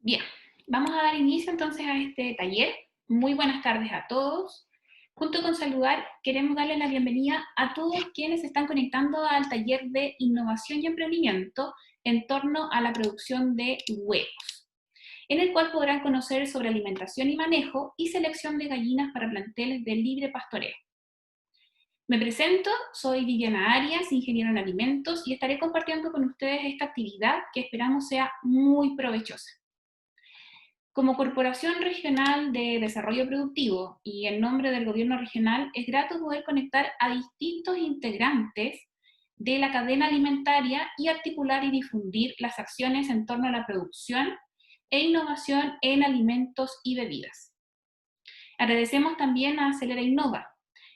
Bien, vamos a dar inicio entonces a este taller. Muy buenas tardes a todos. Junto con saludar, queremos darle la bienvenida a todos quienes se están conectando al taller de innovación y emprendimiento en torno a la producción de huevos, en el cual podrán conocer sobre alimentación y manejo y selección de gallinas para planteles de libre pastoreo. Me presento, soy Viviana Arias, ingeniera en alimentos, y estaré compartiendo con ustedes esta actividad que esperamos sea muy provechosa. Como Corporación Regional de Desarrollo Productivo y en nombre del Gobierno Regional, es grato poder conectar a distintos integrantes de la cadena alimentaria y articular y difundir las acciones en torno a la producción e innovación en alimentos y bebidas. Agradecemos también a Acelera Innova,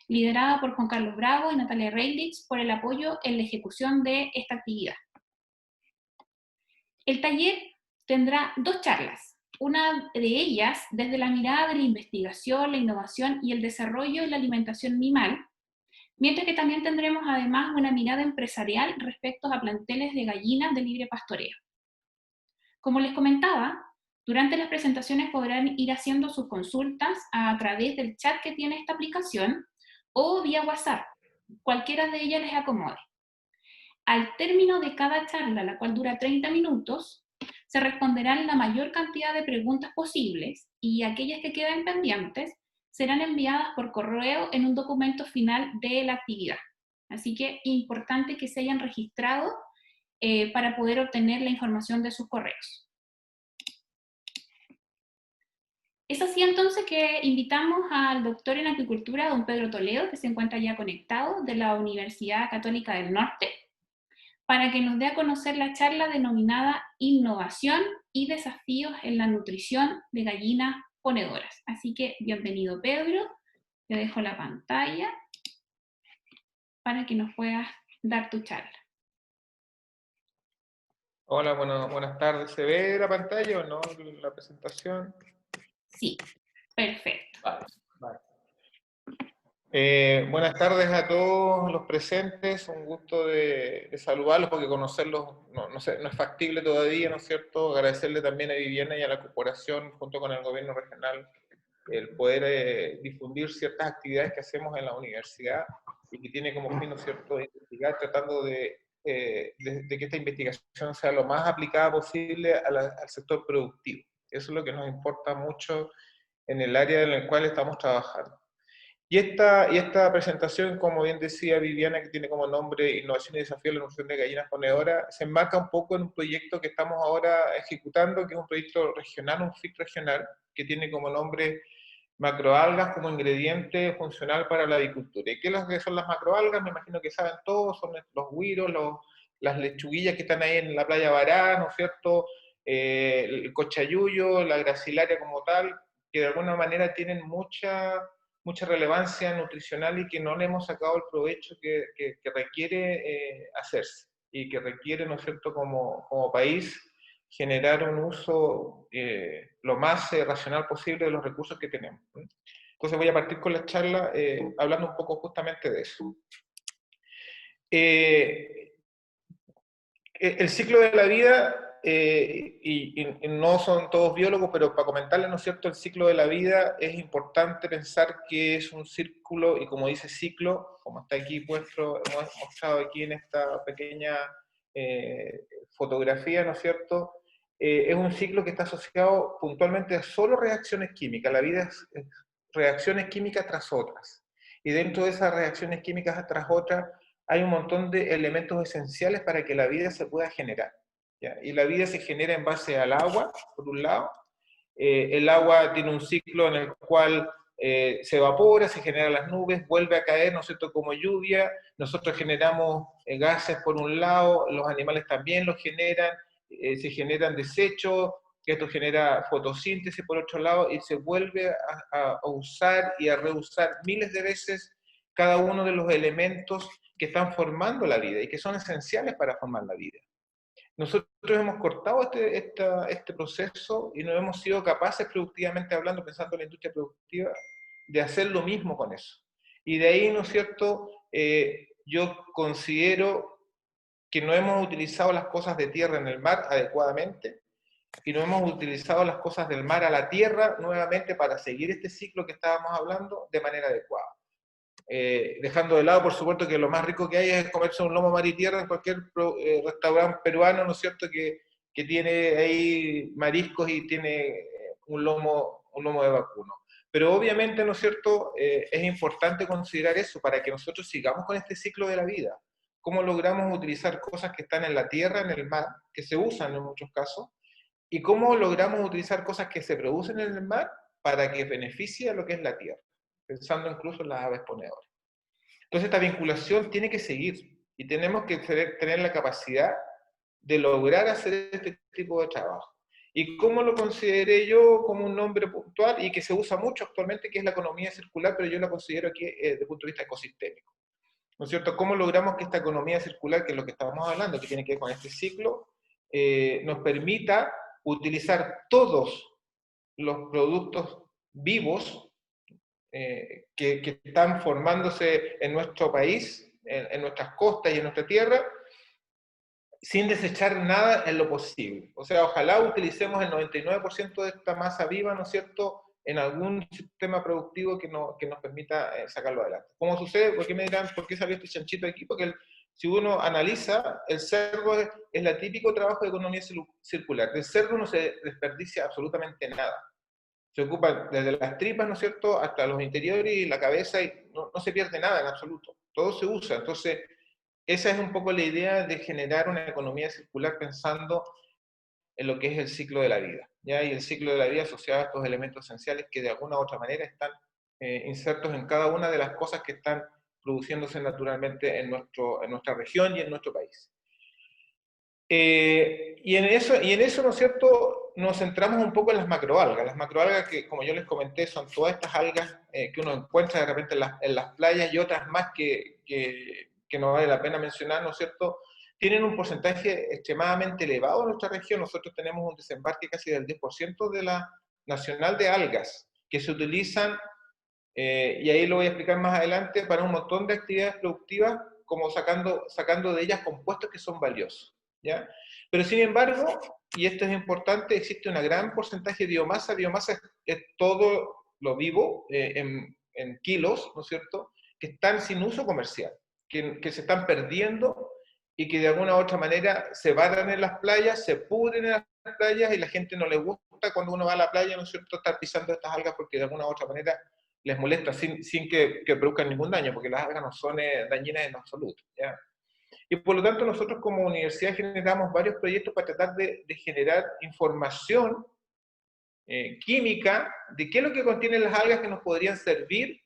liderada por Juan Carlos Bravo y Natalia Reilich, por el apoyo en la ejecución de esta actividad. El taller tendrá dos charlas. Una de ellas desde la mirada de la investigación, la innovación y el desarrollo de la alimentación animal, mientras que también tendremos además una mirada empresarial respecto a planteles de gallinas de libre pastoreo. Como les comentaba, durante las presentaciones podrán ir haciendo sus consultas a través del chat que tiene esta aplicación o vía WhatsApp, cualquiera de ellas les acomode. Al término de cada charla, la cual dura 30 minutos, se responderán la mayor cantidad de preguntas posibles y aquellas que queden pendientes serán enviadas por correo en un documento final de la actividad. Así que importante que se hayan registrado para poder obtener la información de sus correos. Es así entonces que invitamos al doctor en acuicultura, don Pedro Toledo, que se encuentra ya conectado, de la Universidad Católica del Norte, para que nos dé a conocer la charla denominada Innovación y desafíos en la nutrición de gallinas ponedoras. Así que bienvenido, Pedro, te dejo la pantalla para que nos puedas dar tu charla. Hola, buenas tardes. ¿Se ve la pantalla o no la presentación? Sí, perfecto. Vale. Buenas tardes a todos los presentes, un gusto de saludarlos porque conocerlos no es factible todavía, ¿no es cierto? Agradecerle también a Viviana y a la corporación junto con el gobierno regional el poder difundir ciertas actividades que hacemos en la universidad y que tiene como fin, ¿no es cierto?, investigar tratando de que esta investigación sea lo más aplicada posible al sector productivo. Eso es lo que nos importa mucho en el área en el cual estamos trabajando. Y esta presentación, como bien decía Viviana, que tiene como nombre Innovación y Desafío de la Nutrición de Gallinas Ponedoras, se enmarca un poco en un proyecto que estamos ahora ejecutando, que es un proyecto regional, un FIC regional, que tiene como nombre macroalgas como ingrediente funcional para la avicultura. ¿Y qué son las macroalgas? Me imagino que saben todos, son los güiros, las lechuguillas que están ahí en la playa Bará, ¿no es cierto? El cochayuyo, la gracilaria como tal, que de alguna manera tienen mucha relevancia nutricional y que no le hemos sacado el provecho que requiere hacerse y que requiere, ¿no es cierto?, como país, generar un uso lo más racional posible de los recursos que tenemos. Entonces voy a partir con la charla hablando un poco justamente de eso. El ciclo de la vida, y no son todos biólogos, pero para comentarles, ¿no es cierto?, el ciclo de la vida es importante pensar que es un círculo, y como dice ciclo, como está aquí puesto, hemos mostrado aquí en esta pequeña fotografía, ¿no es cierto?, es un ciclo que está asociado puntualmente a solo reacciones químicas. La vida es reacciones químicas tras otras. Y dentro de esas reacciones químicas tras otras, hay un montón de elementos esenciales para que la vida se pueda generar, ¿ya? Y la vida se genera en base al agua, por un lado. El agua tiene un ciclo en el cual se evapora, se generan las nubes, vuelve a caer, ¿no es cierto?, como lluvia. Nosotros generamos gases por un lado, los animales también los generan, se generan desechos, que esto genera fotosíntesis por otro lado, y se vuelve a usar y a reusar miles de veces cada uno de los elementos que están formando la vida y que son esenciales para formar la vida. Nosotros hemos cortado este proceso y no hemos sido capaces, productivamente hablando, pensando en la industria productiva, de hacer lo mismo con eso. Y de ahí, ¿no es cierto?, yo considero que no hemos utilizado las cosas de tierra en el mar adecuadamente y no hemos utilizado las cosas del mar a la tierra nuevamente para seguir este ciclo que estábamos hablando de manera adecuada. Dejando de lado, por supuesto, que lo más rico que hay es comerse un lomo mar y tierra en cualquier restaurante peruano, ¿no es cierto?, que tiene ahí mariscos y tiene un lomo de vacuno. Pero obviamente, ¿no es cierto?, es importante considerar eso para que nosotros sigamos con este ciclo de la vida. Cómo logramos utilizar cosas que están en la tierra, en el mar, que se usan en muchos casos, y cómo logramos utilizar cosas que se producen en el mar para que beneficie a lo que es la tierra, pensando incluso en las aves ponedoras. Entonces esta vinculación tiene que seguir y tenemos que tener la capacidad de lograr hacer este tipo de trabajo. ¿Y cómo lo consideré yo como un nombre puntual y que se usa mucho actualmente, que es la economía circular, pero yo la considero aquí desde el punto de vista ecosistémico? ¿No es cierto? ¿Cómo logramos que esta economía circular, que es lo que estábamos hablando, que tiene que ver con este ciclo, nos permita utilizar todos los productos vivos que están formándose en nuestro país, en nuestras costas y en nuestra tierra, sin desechar nada en lo posible? O sea, ojalá utilicemos el 99% de esta masa viva, ¿no es cierto?, en algún sistema productivo que nos permita sacarlo adelante. ¿Cómo sucede? ¿Por qué me dirán, por qué salió este chanchito aquí? Porque si uno analiza, el cerdo es el típico trabajo de economía circular. Del cerdo no se desperdicia absolutamente nada. Se ocupa desde las tripas, ¿no es cierto?, hasta los interiores y la cabeza, y no se pierde nada en absoluto. Todo se usa. Entonces, esa es un poco la idea de generar una economía circular pensando en lo que es el ciclo de la vida, ¿ya? Y el ciclo de la vida asociado a estos elementos esenciales que de alguna u otra manera están insertos en cada una de las cosas que están produciéndose naturalmente en nuestra región y en nuestro país. Y en eso, ¿no es cierto?, nos centramos un poco en las macroalgas. Las macroalgas que, como yo les comenté, son todas estas algas que uno encuentra de repente en las playas y otras más que no vale la pena mencionar, ¿no es cierto?, tienen un porcentaje extremadamente elevado en nuestra región. Nosotros tenemos un desembarque casi del 10% de la nacional de algas que se utilizan, y ahí lo voy a explicar más adelante, para un montón de actividades productivas, como sacando de ellas compuestos que son valiosos, ¿ya? Pero sin embargo, y esto es importante, existe un gran porcentaje de biomasa. Biomasa es todo lo vivo en kilos, ¿no es cierto?, que están sin uso comercial, que se están perdiendo y que de alguna u otra manera se varan en las playas, se pudren en las playas, y la gente no le gusta cuando uno va a la playa, ¿no es cierto?, estar pisando estas algas, porque de alguna u otra manera les molesta sin que produzcan ningún daño, porque las algas no son dañinas en absoluto, ¿ya? Y por lo tanto nosotros como universidad generamos varios proyectos para tratar de generar información química de qué es lo que contienen las algas que nos podrían servir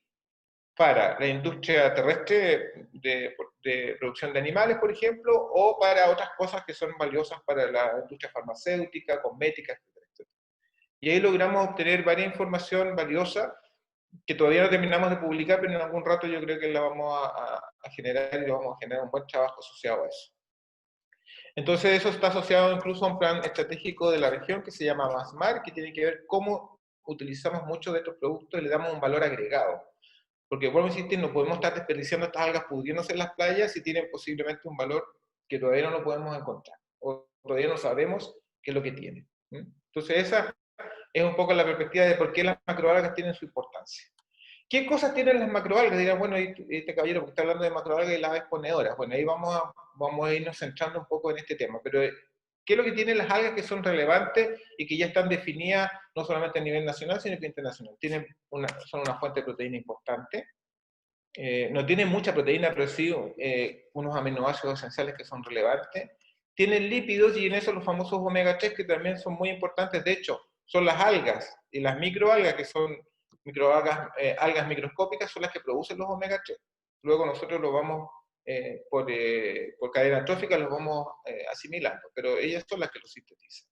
para la industria terrestre de producción de animales, por ejemplo, o para otras cosas que son valiosas para la industria farmacéutica, cosmética, etcétera, etcétera. Y ahí logramos obtener varias información valiosa que todavía no terminamos de publicar, pero en algún rato yo creo que la vamos a generar, y vamos a generar un buen trabajo asociado a eso. Entonces eso está asociado incluso a un plan estratégico de la región que se llama MASMAR, que tiene que ver cómo utilizamos muchos de estos productos y le damos un valor agregado. Porque, vuelvo a insistir, no podemos estar desperdiciando estas algas pudriéndose en las playas si tienen posiblemente un valor que todavía no lo podemos encontrar, o todavía no sabemos qué es lo que tienen. Entonces esa es un poco la perspectiva de por qué las macroalgas tienen su importancia. ¿Qué cosas tienen las macroalgas? Dirán, bueno, este caballero, porque está hablando de macroalgas y las aves ponedoras. Bueno, ahí vamos a irnos centrando un poco en este tema. Pero, ¿qué es lo que tienen las algas que son relevantes y que ya están definidas no solamente a nivel nacional, sino que internacional? Son una fuente de proteína importante. No tienen mucha proteína, pero sí unos aminoácidos esenciales que son relevantes. Tienen lípidos, y en eso los famosos omega 3, que también son muy importantes. De hecho, son las algas y las microalgas, que son algas microscópicas, son las que producen los omega 3. Luego nosotros los vamos, por cadena trófica, los vamos asimilando, pero ellas son las que los sintetizan.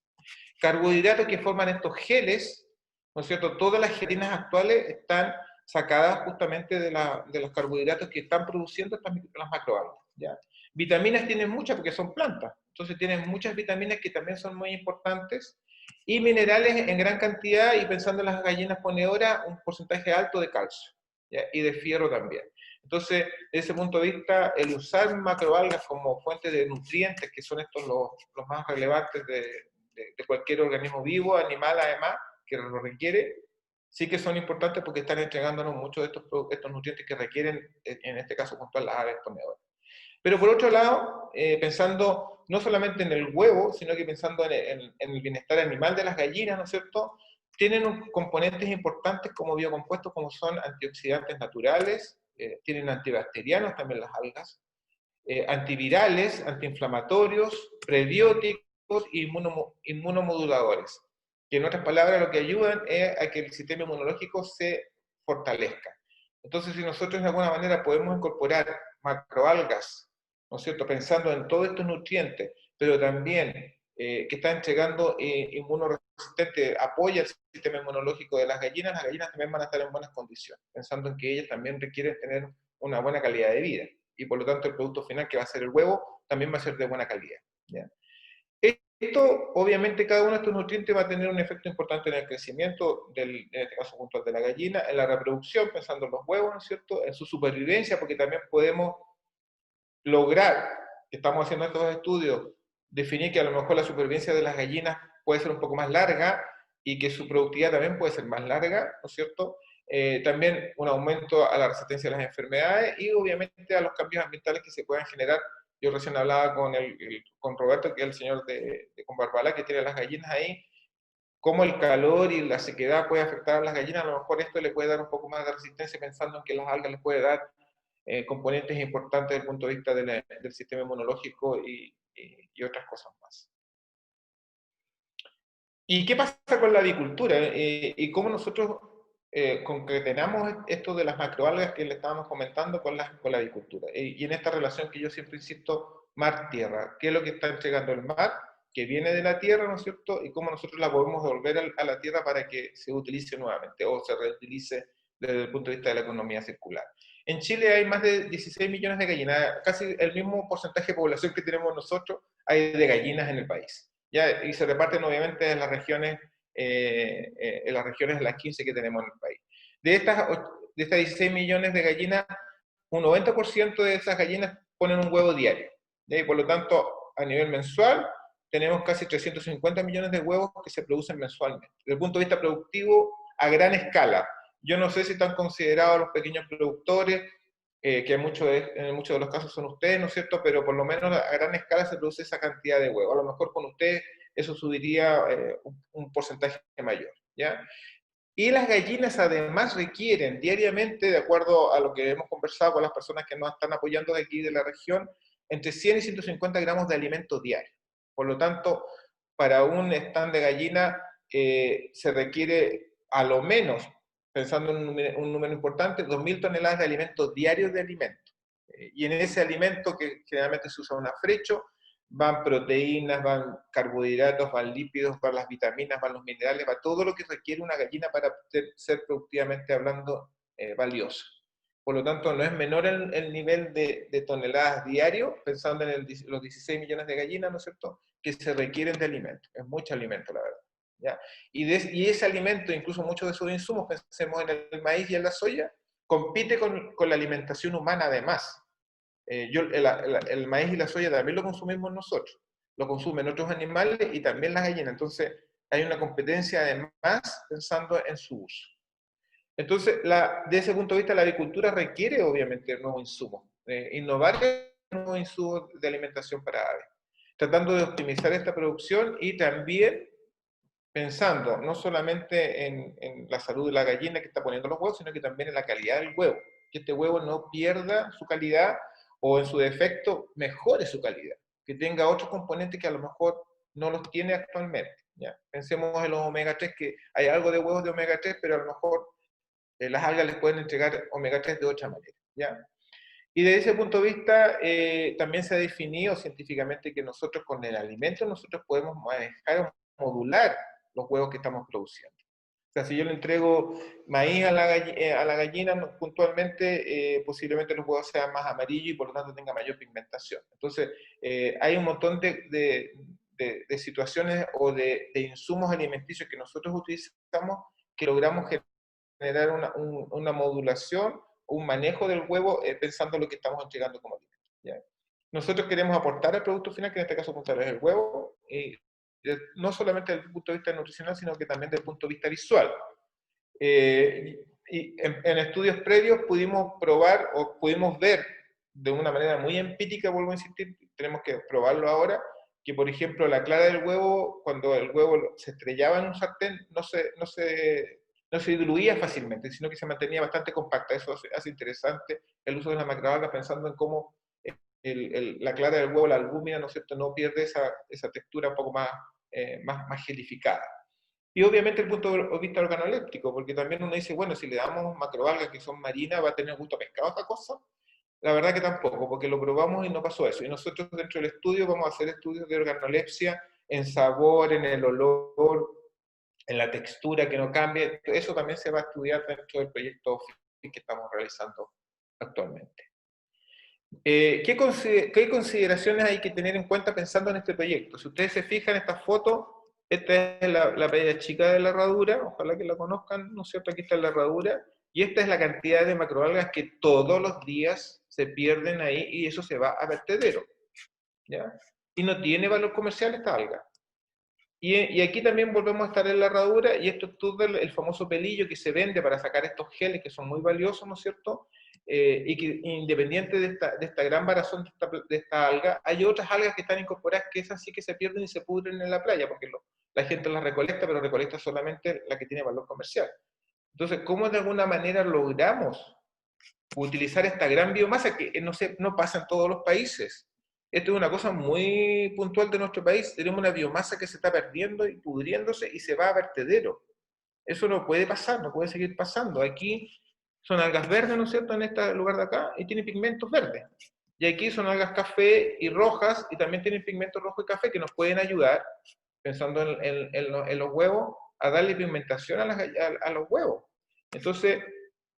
Carbohidratos que forman estos geles, ¿no es cierto? Todas las gelatinas actuales están sacadas justamente de los carbohidratos que están produciendo las macroalgas, ¿ya? Vitaminas tienen muchas porque son plantas, entonces tienen muchas vitaminas que también son muy importantes, y minerales en gran cantidad, y pensando en las gallinas ponedoras, un porcentaje alto de calcio, ¿ya? Y de fierro también. Entonces, desde ese punto de vista, el usar macroalgas como fuente de nutrientes, que son estos los más relevantes de cualquier organismo vivo, animal además, que lo requiere, sí que son importantes porque están entregándonos muchos de estos nutrientes que requieren, en este caso puntual, las aves ponedoras. Pero por otro lado, pensando no solamente en el huevo, sino que pensando en el bienestar animal de las gallinas, ¿no es cierto? Tienen componentes importantes como biocompuestos, como son antioxidantes naturales, tienen antibacterianos también las algas, antivirales, antiinflamatorios, prebióticos y inmunomoduladores, que en otras palabras lo que ayudan es a que el sistema inmunológico se fortalezca. Entonces, si nosotros de alguna manera podemos incorporar macroalgas, ¿no es cierto?, pensando en todos estos nutrientes, pero también que están entregando inmunoresistente, apoya el sistema inmunológico de las gallinas también van a estar en buenas condiciones, pensando en que ellas también requieren tener una buena calidad de vida y por lo tanto el producto final que va a ser el huevo también va a ser de buena calidad. ¿Ya? Esto, obviamente, cada uno de estos nutrientes va a tener un efecto importante en el crecimiento, en este caso puntual de la gallina, en la reproducción, pensando en los huevos, ¿no es cierto?, en su supervivencia, porque también podemos lograr, que estamos haciendo estos estudios, definir que a lo mejor la supervivencia de las gallinas puede ser un poco más larga y que su productividad también puede ser más larga, ¿no es cierto? También un aumento a la resistencia a las enfermedades y obviamente a los cambios ambientales que se puedan generar. Yo recién hablaba con Roberto, que es el señor con Barbala, que tiene las gallinas ahí, cómo el calor y la sequedad puede afectar a las gallinas. A lo mejor esto le puede dar un poco más de resistencia pensando en que las algas les puede dar componentes importantes desde el punto de vista del sistema inmunológico y otras cosas más. ¿Y qué pasa con la avicultura? ¿Y cómo nosotros concatenamos esto de las macroalgas que le estábamos comentando con la avicultura? Y en esta relación que yo siempre insisto, mar-tierra. ¿Qué es lo que está entregando el mar, que viene de la tierra, ¿no es cierto? Y cómo nosotros la podemos devolver a la tierra para que se utilice nuevamente o se reutilice desde el punto de vista de la economía circular. En Chile hay más de 16 millones de gallinas, casi el mismo porcentaje de población que tenemos nosotros hay de gallinas en el país. ¿Ya? Y se reparten obviamente en las 15 que tenemos en el país. De estas 16 millones de gallinas, un 90% de esas gallinas ponen un huevo diario. ¿Ya? Y por lo tanto, a nivel mensual, tenemos casi 350 millones de huevos que se producen mensualmente. Desde el punto de vista productivo, a gran escala. Yo no sé si están considerados los pequeños productores, que en muchos de los casos son ustedes, ¿no es cierto? Pero por lo menos a gran escala se produce esa cantidad de huevos. A lo mejor con ustedes eso subiría un porcentaje mayor, ¿ya? Y las gallinas además requieren diariamente, de acuerdo a lo que hemos conversado con las personas que nos están apoyando de aquí de la región, entre 100 y 150 gramos de alimento diario. Por lo tanto, para un stand de gallina se requiere a lo menos, pensando en un número importante, 2.000 toneladas de alimentos diarios de alimento. Y en ese alimento, que generalmente se usa un afrecho, van proteínas, van carbohidratos, van lípidos, van las vitaminas, van los minerales, va todo lo que requiere una gallina para ser productivamente hablando valiosa. Por lo tanto, no es menor el nivel de toneladas diario, pensando en los 16 millones de gallinas, ¿no es cierto?, que se requieren de alimento. Es mucho alimento, la verdad. ¿Ya? Y ese alimento, incluso muchos de esos insumos, pensemos en el maíz y en la soya, compite con la alimentación humana además. El maíz y la soya también lo consumimos nosotros, lo consumen otros animales y también las gallinas. Entonces, hay una competencia además pensando en su uso. Entonces, de ese punto de vista, la agricultura requiere obviamente nuevos insumos, innovar en nuevos insumos de alimentación para aves, tratando de optimizar esta producción y también pensando no solamente en la salud de la gallina que está poniendo los huevos, sino que también en la calidad del huevo, que este huevo no pierda su calidad o en su defecto mejore su calidad, que tenga otros componentes que a lo mejor no los tiene actualmente. ¿Ya? Pensemos en los omega 3, que hay algo de huevos de omega 3, pero a lo mejor las algas les pueden entregar omega 3 de otra manera. ¿Ya? Y desde ese punto de vista, también se ha definido científicamente que nosotros con el alimento nosotros podemos manejar o modular los huevos que estamos produciendo. O sea, si yo le entrego maíz a la gallina puntualmente, posiblemente los huevos sean más amarillos y por lo tanto tenga mayor pigmentación. Entonces, hay un montón de situaciones o de insumos alimenticios que nosotros utilizamos que logramos generar una modulación, un manejo del huevo pensando en lo que estamos entregando como alimento. ¿Ya? Nosotros queremos aportar al producto final, que en este caso es el huevo, no solamente desde el punto de vista nutricional, sino que también desde el punto de vista visual. Y en estudios previos pudimos probar o pudimos ver de una manera muy empírica, vuelvo a insistir, tenemos que probarlo ahora, que por ejemplo la clara del huevo, cuando el huevo se estrellaba en un sartén, no se diluía fácilmente, sino que se mantenía bastante compacta. Eso hace interesante el uso de la macroalga, pensando en cómo la clara del huevo, la albúmina, ¿no es cierto?, no pierde esa textura un poco más gelificada. Y obviamente el punto de vista organoléptico, porque también uno dice, bueno, si le damos macroalgas que son marinas, ¿va a tener gusto a pescado esta cosa? La verdad que tampoco, porque lo probamos y no pasó eso. Y nosotros dentro del estudio vamos a hacer estudios de organolepsia en sabor, en el olor, en la textura que no cambie. Eso también se va a estudiar dentro del proyecto que estamos realizando actualmente. ¿Qué consideraciones hay que tener en cuenta pensando en este proyecto? Si ustedes se fijan en esta foto, esta es la playa chica de la herradura, ojalá que la conozcan, ¿no es cierto? Aquí está la herradura, y esta es la cantidad de macroalgas que todos los días se pierden ahí y eso se va a vertedero, ¿ya? Y no tiene valor comercial esta alga. Y aquí también volvemos a estar en la herradura, y esto es todo el famoso pelillo que se vende para sacar estos geles que son muy valiosos, ¿no es cierto? Y que independiente de esta gran varazón de esta alga, hay otras algas que están incorporadas que esas sí que se pierden y se pudren en la playa, porque la gente las recolecta, pero recolecta solamente la que tiene valor comercial. Entonces, ¿cómo de alguna manera logramos utilizar esta gran biomasa que no pasa en todos los países? Esto es una cosa muy puntual de nuestro país. Tenemos una biomasa que se está perdiendo y pudriéndose y se va a vertedero. Eso no puede pasar, no puede seguir pasando. Aquí son algas verdes, ¿no es cierto?, en este lugar de acá, y tienen pigmentos verdes. Y aquí son algas café y rojas, y también tienen pigmentos rojo y café que nos pueden ayudar, pensando en los huevos, a darle pigmentación a los huevos. Entonces,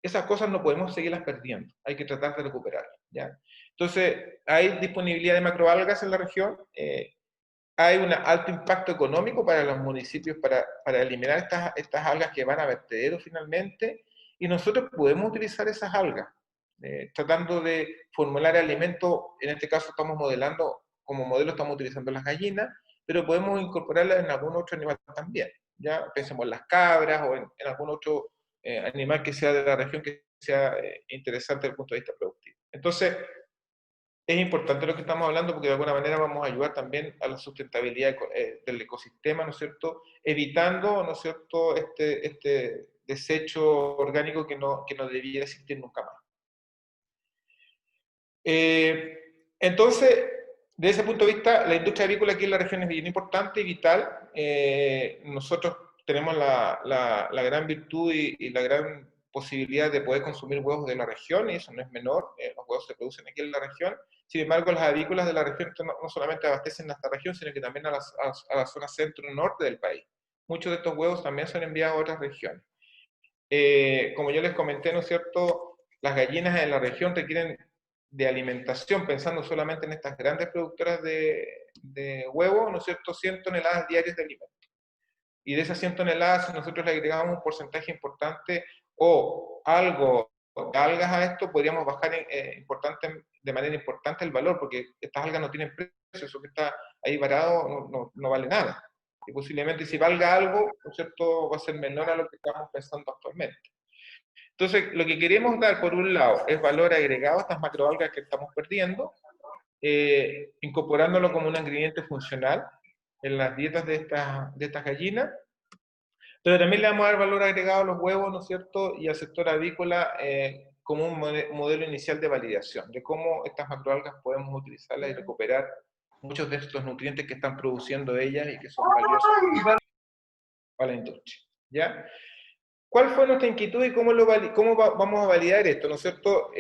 esas cosas no podemos seguirlas perdiendo, hay que tratar de recuperarlas, ¿ya? Entonces, hay disponibilidad de macroalgas en la región, hay un alto impacto económico para los municipios para eliminar estas algas que van a vertedero finalmente, y nosotros podemos utilizar esas algas, tratando de formular alimentos. En este caso estamos modelando, como modelo estamos utilizando las gallinas, pero podemos incorporarlas en algún otro animal también, ya pensemos en las cabras o en algún otro animal que sea de la región que sea interesante desde el punto de vista productivo. Entonces, es importante lo que estamos hablando porque de alguna manera vamos a ayudar también a la sustentabilidad del ecosistema, ¿no es cierto? Evitando, ¿no es cierto?, este desecho orgánico que no debiera existir nunca más. Entonces, desde ese punto de vista, la industria avícola aquí en la región es bien importante y vital. Nosotros tenemos la gran virtud y la gran posibilidad de poder consumir huevos de la región, y eso no es menor. Los huevos se producen aquí en la región. Sin embargo, las avícolas de la región no solamente abastecen a esta región, sino que también a la zona centro-norte del país. Muchos de estos huevos también son enviados a otras regiones. Como yo les comenté, ¿no es cierto?, las gallinas en la región requieren de alimentación, pensando solamente en estas grandes productoras de huevos, ¿no es cierto?, 100 toneladas diarias de alimento. Y de esas 100 toneladas, si nosotros le agregamos un porcentaje importante o algo de algas a esto, podríamos bajar de manera importante el valor, porque estas algas no tienen precio, eso que está ahí varado no vale nada. Y posiblemente si valga algo, ¿no es cierto?, va a ser menor a lo que estamos pensando actualmente. Entonces, lo que queremos dar, por un lado, es valor agregado a estas macroalgas que estamos perdiendo, incorporándolo como un ingrediente funcional en las dietas de estas gallinas, pero también le vamos a dar valor agregado a los huevos, ¿no es cierto?, y al sector avícola como un modelo inicial de validación, de cómo estas macroalgas podemos utilizarlas y recuperar muchos de estos nutrientes que están produciendo ellas y que son valiosos para la industria, ¿ya? ¿Cuál fue nuestra inquietud y cómo vamos a validar esto, ¿no es cierto?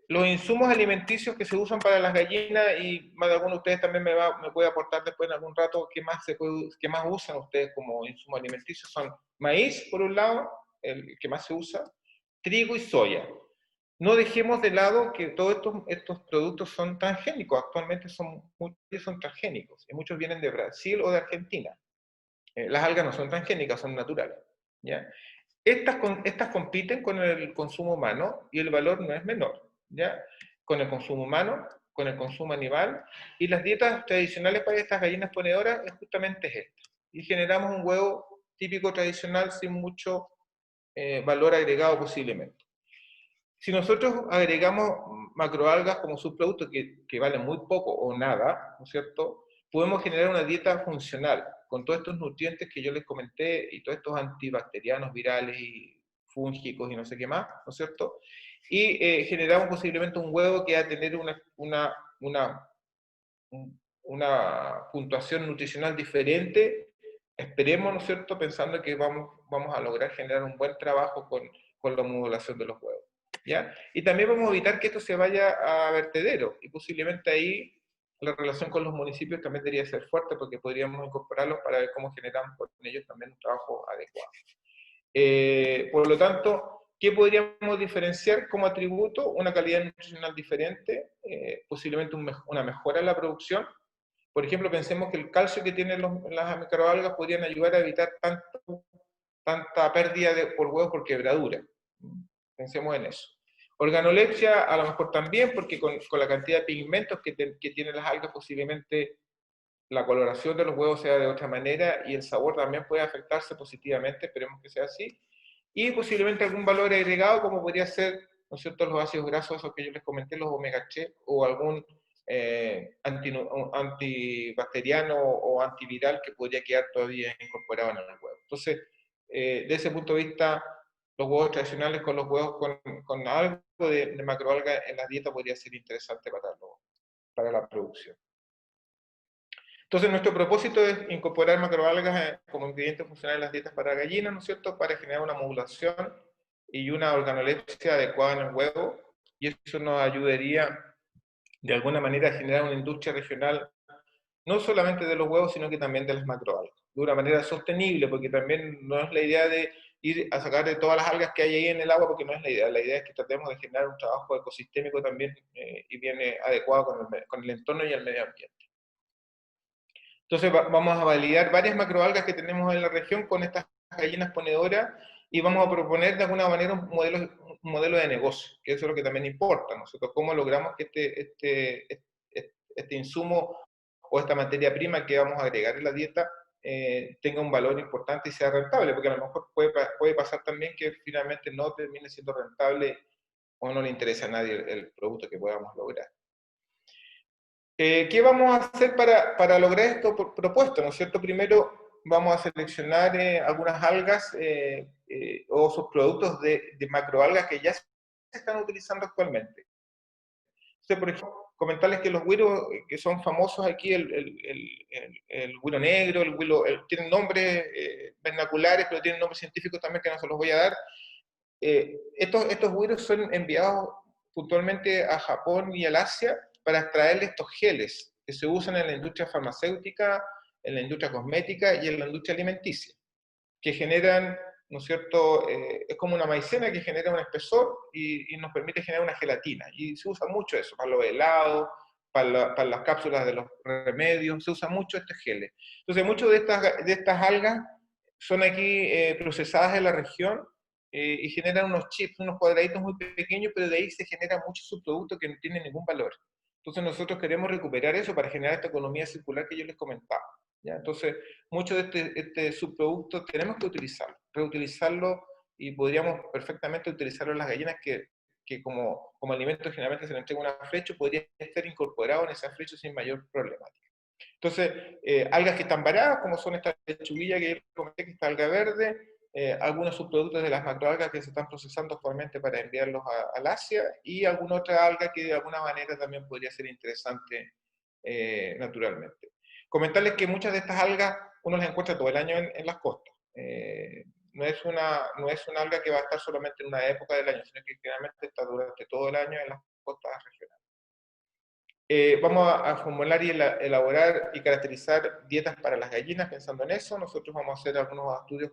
Los insumos alimenticios que se usan para las gallinas, y más de alguno de ustedes también me puede aportar después en algún rato qué más usan ustedes como insumos alimenticios, son maíz, por un lado, el que más se usa, trigo y soya. No dejemos de lado que todos estos productos son transgénicos, actualmente muchos son transgénicos, y muchos vienen de Brasil o de Argentina. Las algas no son transgénicas, son naturales, ¿ya? Estas compiten con el consumo humano y el valor no es menor, ¿ya? Con el consumo humano, con el consumo animal, y las dietas tradicionales para estas gallinas ponedoras es justamente esta. Y generamos un huevo típico tradicional sin mucho valor agregado posiblemente. Si nosotros agregamos macroalgas como subproductos que valen muy poco o nada, ¿no es cierto?, podemos generar una dieta funcional con todos estos nutrientes que yo les comenté y todos estos antibacterianos, virales y fúngicos y no sé qué más, ¿no es cierto? Y generamos posiblemente un huevo que va a tener una puntuación nutricional diferente, esperemos, ¿no es cierto?, pensando que vamos a lograr generar un buen trabajo con la modulación de los huevos, ¿ya? Y también vamos a evitar que esto se vaya a vertedero, y posiblemente ahí la relación con los municipios también debería ser fuerte, porque podríamos incorporarlos para ver cómo generamos con ellos también un trabajo adecuado. Por lo tanto, ¿qué podríamos diferenciar como atributo? Una calidad nutricional diferente, posiblemente una mejora en la producción. Por ejemplo, pensemos que el calcio que tienen las microalgas podrían ayudar a evitar tanta pérdida por huevos por quebradura. Pensemos en eso. Organolepsia a lo mejor también, porque con la cantidad de pigmentos que tienen las algas, posiblemente la coloración de los huevos sea de otra manera y el sabor también puede afectarse positivamente, esperemos que sea así. Y posiblemente algún valor agregado, como podría ser, ¿no es cierto?, los ácidos grasos, esos que yo les comenté, los omega 3, o algún antibacteriano o antiviral que podría quedar todavía incorporado en el huevo. Entonces, de ese punto de vista, los huevos tradicionales con los huevos con algo de macroalga en la dieta podría ser interesante para la producción. Entonces, nuestro propósito es incorporar macroalgas como ingrediente funcional en las dietas para gallinas, ¿no es cierto?, para generar una modulación y una organolepsia adecuada en el huevo, y eso nos ayudaría de alguna manera a generar una industria regional, no solamente de los huevos, sino que también de las macroalgas, de una manera sostenible, porque también no es la idea de ir a sacar de todas las algas que hay ahí en el agua, porque no es la idea es que tratemos de generar un trabajo ecosistémico también y bien adecuado con el entorno y el medio ambiente. Entonces vamos a validar varias macroalgas que tenemos en la región con estas gallinas ponedoras y vamos a proponer de alguna manera un modelo de negocio, que eso es lo que también importa. Nosotros cómo logramos que este insumo o esta materia prima que vamos a agregar en la dieta tenga un valor importante y sea rentable, porque a lo mejor puede pasar también que finalmente no termine siendo rentable o no le interesa a nadie el producto que podamos lograr. ¿Qué vamos a hacer para lograr esto propuesto? ¿No es cierto? Primero vamos a seleccionar algunas algas o subproductos de macroalgas que ya se están utilizando actualmente. Entonces, por ejemplo, comentarles que los güiros que son famosos aquí, el güiro negro, tienen nombres vernaculares, pero tienen nombres científicos también que no se los voy a dar. Estos güiros son enviados puntualmente a Japón y al Asia para extraerle estos geles que se usan en la industria farmacéutica, en la industria cosmética y en la industria alimenticia, que generan, ¿no es cierto?, es como una maicena que genera un espesor y nos permite generar una gelatina. Y se usa mucho eso, para los helados, para las cápsulas de los remedios, se usa mucho este geles. Entonces, muchas de estas algas son aquí procesadas en la región y generan unos chips, unos cuadraditos muy pequeños, pero de ahí se genera mucho subproducto que no tiene ningún valor. Entonces nosotros queremos recuperar eso para generar esta economía circular que yo les comentaba, ¿ya? Entonces, mucho de este subproducto tenemos que reutilizarlo y podríamos perfectamente utilizarlo en las gallinas que como alimento generalmente se le entrega una flecha, podría estar incorporado en esa flecha sin mayor problemática. Entonces, algas que están varadas, como son esta lechuguilla que yo comenté, que está alga verde, algunos subproductos de las macroalgas que se están procesando actualmente para enviarlos al Asia, y alguna otra alga que de alguna manera también podría ser interesante naturalmente. Comentarles que muchas de estas algas uno las encuentra todo el año en las costas. No es una alga que va a estar solamente en una época del año, sino que generalmente está durante todo el año en las costas regionales. Vamos a formular y elaborar y caracterizar dietas para las gallinas pensando en eso. Nosotros vamos a hacer algunos estudios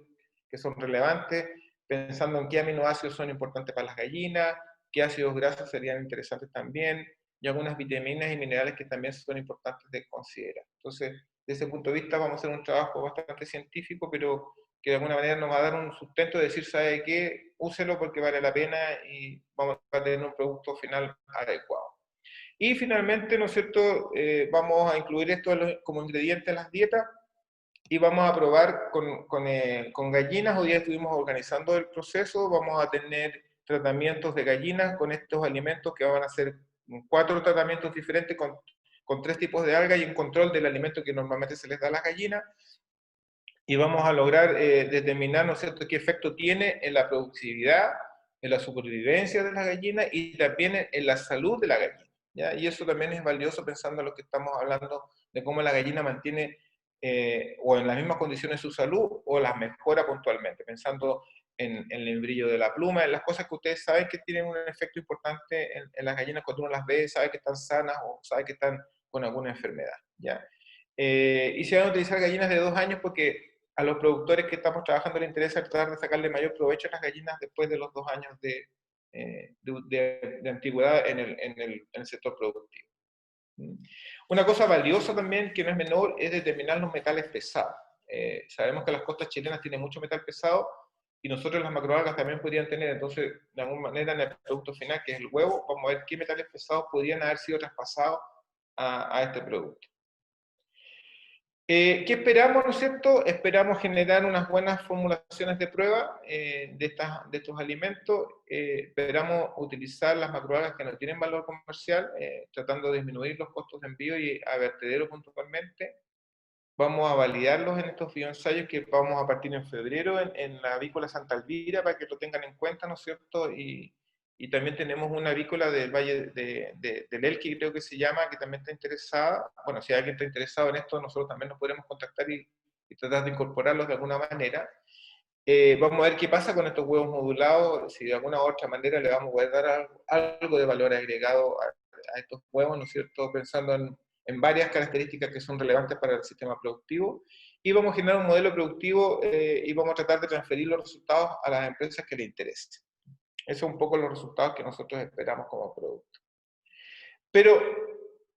que son relevantes, pensando en qué aminoácidos son importantes para las gallinas, qué ácidos grasos serían interesantes también, y algunas vitaminas y minerales que también son importantes de considerar. Entonces, desde ese punto de vista vamos a hacer un trabajo bastante científico, pero que de alguna manera nos va a dar un sustento de decir, ¿sabe qué? Úselo porque vale la pena y vamos a tener un producto final adecuado. Y finalmente, ¿no es cierto?, vamos a incluir esto como ingrediente en las dietas y vamos a probar con gallinas. Hoy día estuvimos organizando el proceso, vamos a tener tratamientos de gallinas con estos alimentos que van a ser 4 tratamientos diferentes con 3 tipos de algas y un control del alimento que normalmente se les da a las gallinas. Y vamos a lograr determinar, ¿no es cierto?, qué efecto tiene en la productividad, en la supervivencia de las gallinas y también en la salud de la gallina, ¿ya? Y eso también es valioso pensando en lo que estamos hablando de cómo la gallina mantiene o en las mismas condiciones su salud o las mejora puntualmente, pensando en el brillo de la pluma, en las cosas que ustedes saben que tienen un efecto importante en las gallinas cuando uno las ve, sabe que están sanas o sabe que están con alguna enfermedad, ¿ya? Y se van a utilizar gallinas de 2 años porque a los productores que estamos trabajando les interesa tratar de sacarle mayor provecho a las gallinas después de los 2 años de antigüedad en el sector productivo. Una cosa valiosa también, que no es menor, es determinar los metales pesados. Sabemos que las costas chilenas tienen mucho metal pesado y nosotros las macroalgas también podrían tener, entonces, de alguna manera en el producto final, que es el huevo, vamos a ver qué metales pesados podrían haber sido traspasados a este producto. ¿Qué esperamos, no es cierto? Esperamos generar unas buenas formulaciones de prueba de estos alimentos. Esperamos utilizar las macroalgas que no tienen valor comercial, tratando de disminuir los costos de envío y a vertedero puntualmente. Vamos a validarlos en estos bioensayos que vamos a partir en febrero en la avícola Santa Elvira para que lo tengan en cuenta, ¿no es cierto? Y también tenemos una avícola del Valle del Elqui, creo que se llama, que también está interesada. Bueno, si alguien está interesado en esto, nosotros también nos podremos contactar y tratar de incorporarlos de alguna manera. Vamos a ver qué pasa con estos huevos modulados, si de alguna u otra manera le vamos a poder dar algo de valor agregado a estos huevos, ¿no es cierto? Pensando en varias características que son relevantes para el sistema productivo. Y vamos a generar un modelo productivo y vamos a tratar de transferir los resultados a las empresas que les interesen. Esos son un poco los resultados que nosotros esperamos como producto. Pero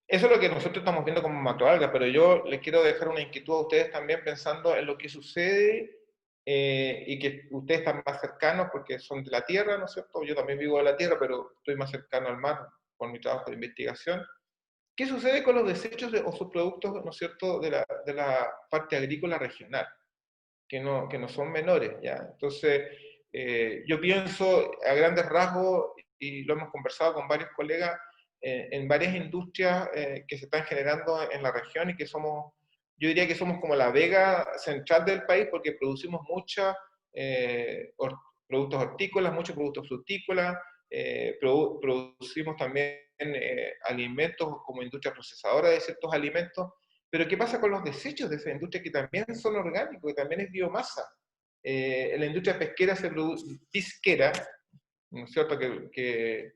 eso es lo que nosotros estamos viendo como macroalgas, pero yo les quiero dejar una inquietud a ustedes también pensando en lo que sucede y que ustedes están más cercanos porque son de la tierra, ¿no es cierto? Yo también vivo de la tierra, pero estoy más cercano al mar por mi trabajo de investigación. ¿Qué sucede con los desechos o subproductos, ¿no es cierto?, de la parte agrícola regional, que no son menores, ¿ya? Entonces, yo pienso a grandes rasgos, y lo hemos conversado con varios colegas, en varias industrias que se están generando en la región y que somos, yo diría que somos como la vega central del país porque producimos muchos productos hortícolas, muchos productos frutícolas, producimos también alimentos como industria procesadora de ciertos alimentos, pero ¿qué pasa con los desechos de esa industria que también son orgánicos, que también es biomasa? En la industria pesquera se produce, pisquera, ¿no es cierto?, que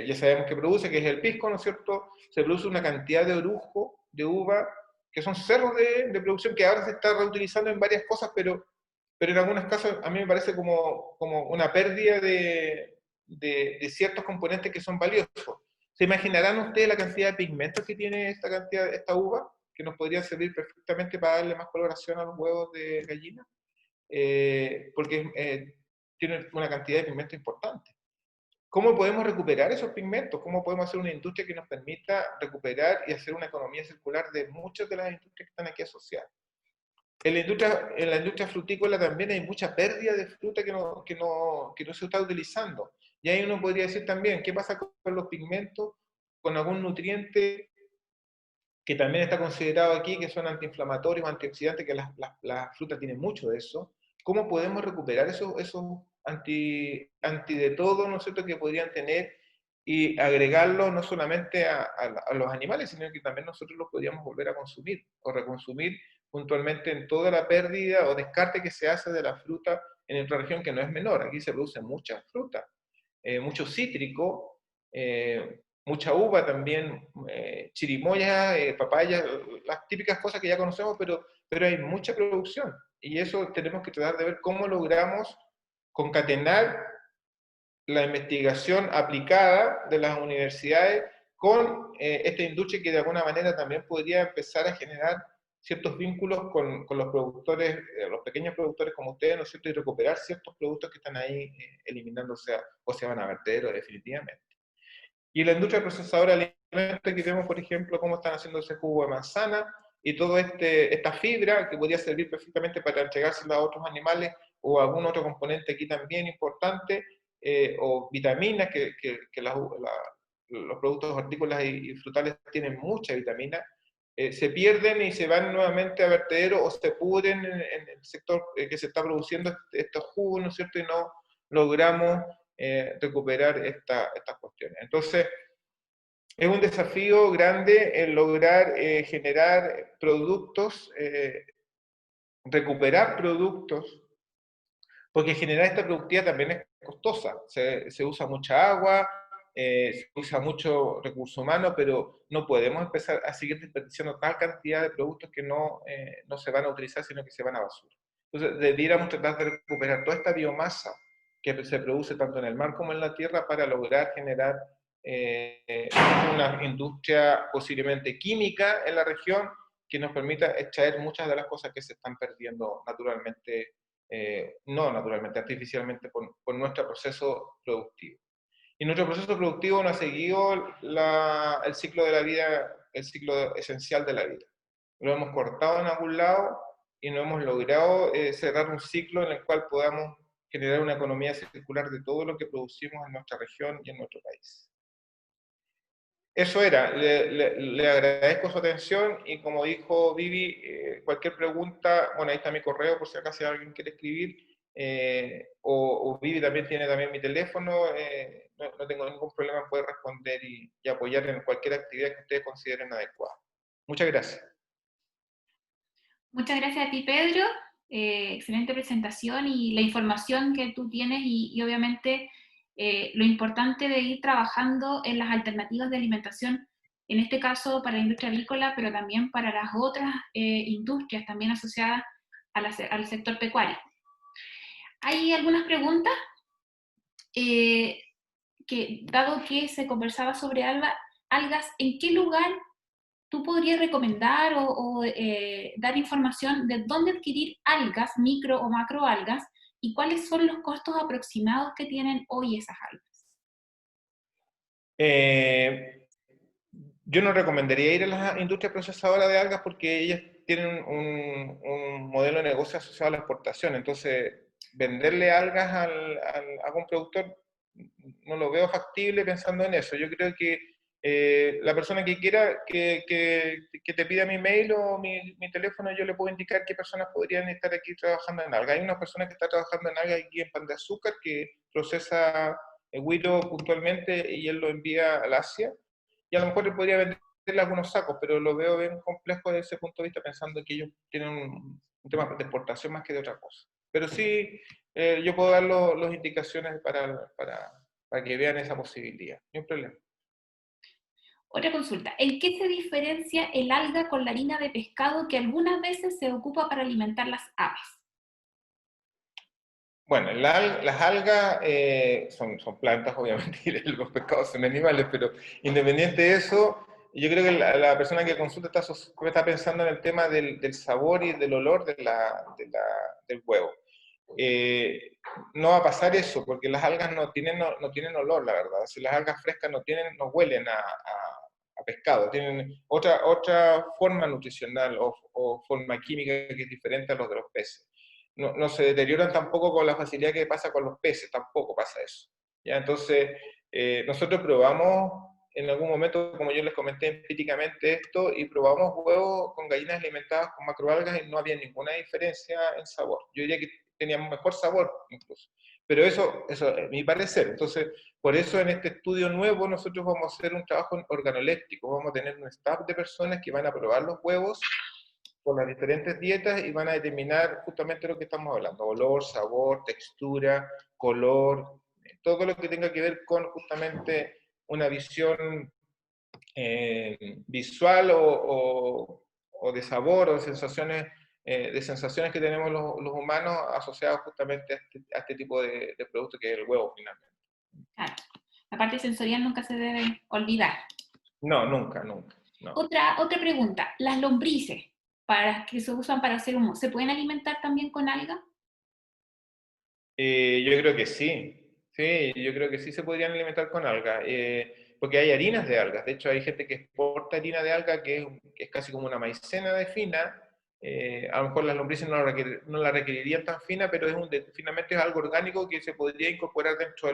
ya sabemos que produce, que es el pisco, ¿no es cierto? Se produce una cantidad de orujo, de uva, que son cerros de producción que ahora se está reutilizando en varias cosas, pero en algunos casos a mí me parece como una pérdida de ciertos componentes que son valiosos. ¿Se imaginarán ustedes la cantidad de pigmentos que tiene esta uva? Que nos podría servir perfectamente para darle más coloración a los huevos de gallina, porque tiene una cantidad de pigmentos importante. ¿Cómo podemos recuperar esos pigmentos? ¿Cómo podemos hacer una industria que nos permita recuperar y hacer una economía circular de muchas de las industrias que están aquí asociadas? En la industria frutícola también hay mucha pérdida de fruta que no se está utilizando. Y ahí uno podría decir también, ¿qué pasa con los pigmentos, con algún nutriente que también está considerado aquí, que son antiinflamatorios, antioxidantes, que la fruta tiene mucho de eso? ¿Cómo podemos recuperar esos anti de todo, ¿no es cierto?, que podrían tener y agregarlos no solamente a los animales, sino que también nosotros los podríamos volver a consumir o reconsumir puntualmente en toda la pérdida o descarte que se hace de la fruta en nuestra región, que no es menor. Aquí se produce mucha fruta, mucho cítrico, mucha uva también, chirimoya, papaya, las típicas cosas que ya conocemos, pero hay mucha producción. Y eso tenemos que tratar de ver cómo logramos concatenar la investigación aplicada de las universidades con esta industria que de alguna manera también podría empezar a generar ciertos vínculos con los productores, los pequeños productores como ustedes, ¿no es cierto?, y recuperar ciertos productos que están ahí eliminándose o se van a verter definitivamente. Y la industria procesadora de alimentos, que vemos, por ejemplo, cómo están haciendo ese jugo de manzana y toda esta fibra que podría servir perfectamente para entregársela a otros animales o algún otro componente aquí también importante, o vitaminas, que los productos hortícolas y frutales tienen mucha vitamina, se pierden y se van nuevamente a vertedero o se pudren en el sector que se está produciendo estos jugos, ¿no es cierto? Y no logramos recuperar estas cuestiones. Entonces, es un desafío grande el lograr generar productos, recuperar productos, porque generar esta productividad también es costosa. Se usa mucha agua, se usa mucho recurso humano, pero no podemos empezar a seguir desperdiciando tal cantidad de productos que no se van a utilizar, sino que se van a basura. Entonces, debiéramos tratar de recuperar toda esta biomasa que se produce tanto en el mar como en la tierra para lograr generar una industria posiblemente química en la región que nos permita extraer muchas de las cosas que se están perdiendo naturalmente, no naturalmente, artificialmente por nuestro proceso productivo. Y nuestro proceso productivo no ha seguido el ciclo de la vida, el ciclo esencial de la vida. Lo hemos cortado en algún lado y no hemos logrado cerrar un ciclo en el cual podamos generar una economía circular de todo lo que producimos en nuestra región y en nuestro país. Eso era, le agradezco su atención y como dijo Vivi, cualquier pregunta, bueno, ahí está mi correo por si acaso alguien quiere escribir, o Vivi también tiene también mi teléfono, no tengo ningún problema en poder responder y apoyar en cualquier actividad que ustedes consideren adecuada. Muchas gracias. Muchas gracias a ti, Pedro. Excelente presentación y la información que tú tienes y obviamente lo importante de ir trabajando en las alternativas de alimentación, en este caso para la industria avícola, pero también para las otras industrias también asociadas al sector pecuario. Hay algunas preguntas eh, que, dado que se conversaba sobre algas, ¿en qué lugar tú podrías recomendar o dar información de dónde adquirir algas, micro o macroalgas, y cuáles son los costos aproximados que tienen hoy esas algas? Yo no recomendaría ir a las industrias procesadoras de algas porque ellas tienen un modelo de negocio asociado a la exportación. Entonces, venderle algas a algún productor no lo veo factible pensando en eso. Yo creo que la persona que quiera que te pida mi mail o mi teléfono, yo le puedo indicar qué personas podrían estar aquí trabajando en algas. Hay una persona que está trabajando en algas aquí en Pan de Azúcar que procesa güiro puntualmente y él lo envía al Asia y a lo mejor le podría venderle algunos sacos, pero lo veo bien complejo desde ese punto de vista, pensando que ellos tienen un tema de exportación más que de otra cosa. Pero sí, yo puedo dar las indicaciones para que vean esa posibilidad, no hay problema. Otra consulta, ¿en qué se diferencia el alga con la harina de pescado que algunas veces se ocupa para alimentar las aves? Bueno, las algas son plantas, obviamente, y los pescados son animales, pero independiente de eso, yo creo que la persona que consulta está pensando en el tema del sabor y del olor del huevo. No va a pasar eso, porque las algas no tienen olor, la verdad. Si las algas frescas no huelen a pescado, tienen otra forma nutricional o forma química que es diferente a los de los peces. No se deterioran tampoco con la facilidad que pasa con los peces, tampoco pasa eso. ¿Ya? Entonces, nosotros probamos en algún momento, como yo les comenté empíricamente esto, y probamos huevos con gallinas alimentadas con macroalgas y no había ninguna diferencia en sabor. Yo diría que tenían mejor sabor incluso. Pero eso es mi parecer. Entonces, por eso en este estudio nuevo nosotros vamos a hacer un trabajo organoléctrico. Vamos a tener un staff de personas que van a probar los huevos con las diferentes dietas y van a determinar justamente lo que estamos hablando: olor, sabor, textura, color, todo lo que tenga que ver con justamente una visión visual o de sabor o de sensaciones que tenemos los humanos asociados justamente a este tipo de producto que es el huevo finalmente. Claro, la parte sensorial nunca se debe olvidar. No, nunca, nunca. No. Otra pregunta, ¿las lombrices que se usan para hacer humo, se pueden alimentar también con alga? Yo creo que sí. Sí, yo creo que sí se podrían alimentar con algas. porque hay harinas de algas. De hecho, hay gente que exporta harina de alga que es casi como una maicena de fina. A lo mejor las lombrices no la requerirían tan fina, pero finalmente es algo orgánico que se podría incorporar dentro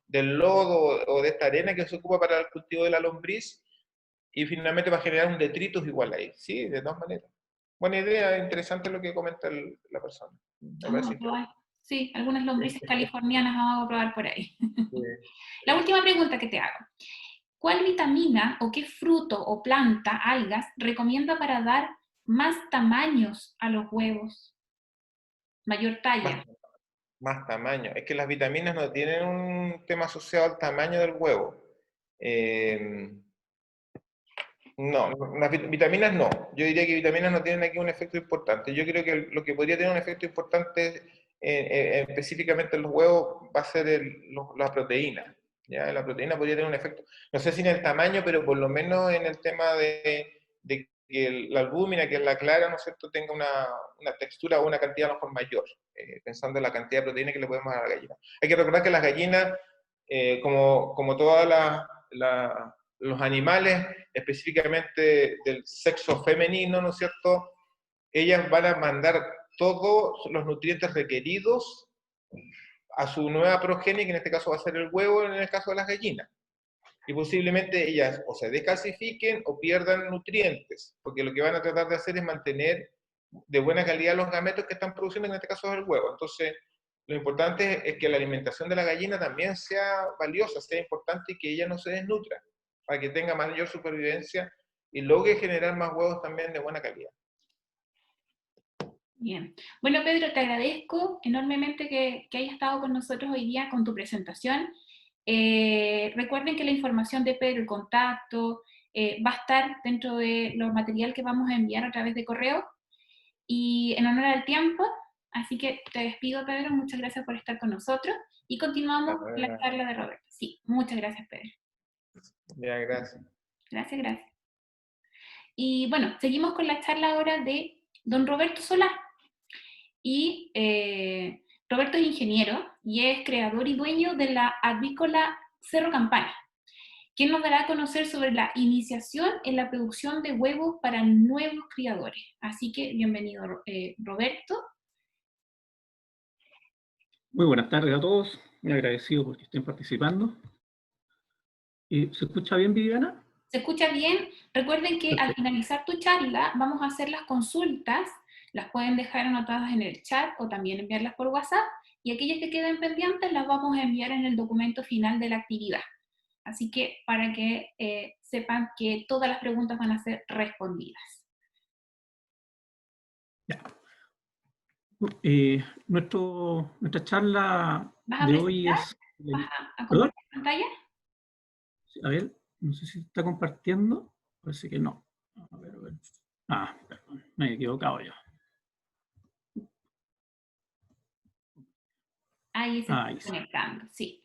del lodo o de esta arena que se ocupa para el cultivo de la lombriz, y finalmente va a generar un detritus igual ahí. Sí, de todas maneras. Buena idea, interesante lo que comenta la persona. Me Vamos parece a probar. interesante. Sí, algunas lombrices californianas vamos a probar por ahí. Sí, La sí. última pregunta que te hago. ¿Cuál vitamina o qué fruto o planta, algas, recomienda para dar más tamaños a los huevos? Mayor Más, talla. más tamaño. Es que las vitaminas no tienen un tema asociado al tamaño del huevo. Eh, no, las vitaminas no. Yo diría que vitaminas no tienen aquí un efecto importante. Yo creo que lo que podría tener un efecto importante específicamente en los huevos va a ser la proteína. ¿Ya? La proteína podría tener un efecto, no sé si en el tamaño, pero por lo menos en el tema de que la albúmina, que es la clara, ¿no es cierto?, tenga una textura o una cantidad a lo mejor mayor, pensando en la cantidad de proteína que le podemos dar a la gallina. Hay que recordar que las gallinas, como todas los animales, específicamente del sexo femenino, ¿no es cierto?, ellas van a mandar todos los nutrientes requeridos a su nueva progenie, que en este caso va a ser el huevo, en el caso de las gallinas. Y posiblemente ellas o se descalcifiquen o pierdan nutrientes, porque lo que van a tratar de hacer es mantener de buena calidad los gametos que están produciendo, en este caso es el huevo. Entonces, lo importante es que la alimentación de la gallina también sea valiosa, sea importante, y que ella no se desnutra, para que tenga mayor supervivencia y logre generar más huevos también de buena calidad. Bien. Bueno, Pedro, te agradezco enormemente que hayas estado con nosotros hoy día con tu presentación. Recuerden que la información de Pedro, el contacto, va a estar dentro de los material que vamos a enviar a través de correo. Y en honor al tiempo, así que te despido, Pedro. Muchas gracias por estar con nosotros. Y continuamos la charla de Roberto. Sí, muchas gracias, Pedro. Ya, gracias. Gracias, gracias. Y bueno, seguimos con la charla ahora de don Roberto Solar. Y Roberto es ingeniero y es creador y dueño de la avícola Cerro Campana, quien nos dará a conocer sobre la iniciación en la producción de huevos para nuevos criadores. Así que bienvenido, Roberto. Muy buenas tardes a todos, muy agradecido porque estén participando. ¿Se escucha bien, Viviana? ¿Se escucha bien? Recuerden que al Perfecto. finalizar tu charla vamos a hacer las consultas, las pueden dejar anotadas en el chat o también enviarlas por WhatsApp, y aquellas que queden pendientes las vamos a enviar en el documento final de la actividad. Así que para que sepan que todas las preguntas van a ser respondidas. Ya. Nuestra charla ¿Vas a de hoy presentar? es... ¿Vas a ¿Perdón? compartir pantalla? A ver, no sé si está compartiendo. Parece que no. A ver, a ver. Ah, perdón, me he equivocado yo. Ahí se Ahí está sí. conectando, sí.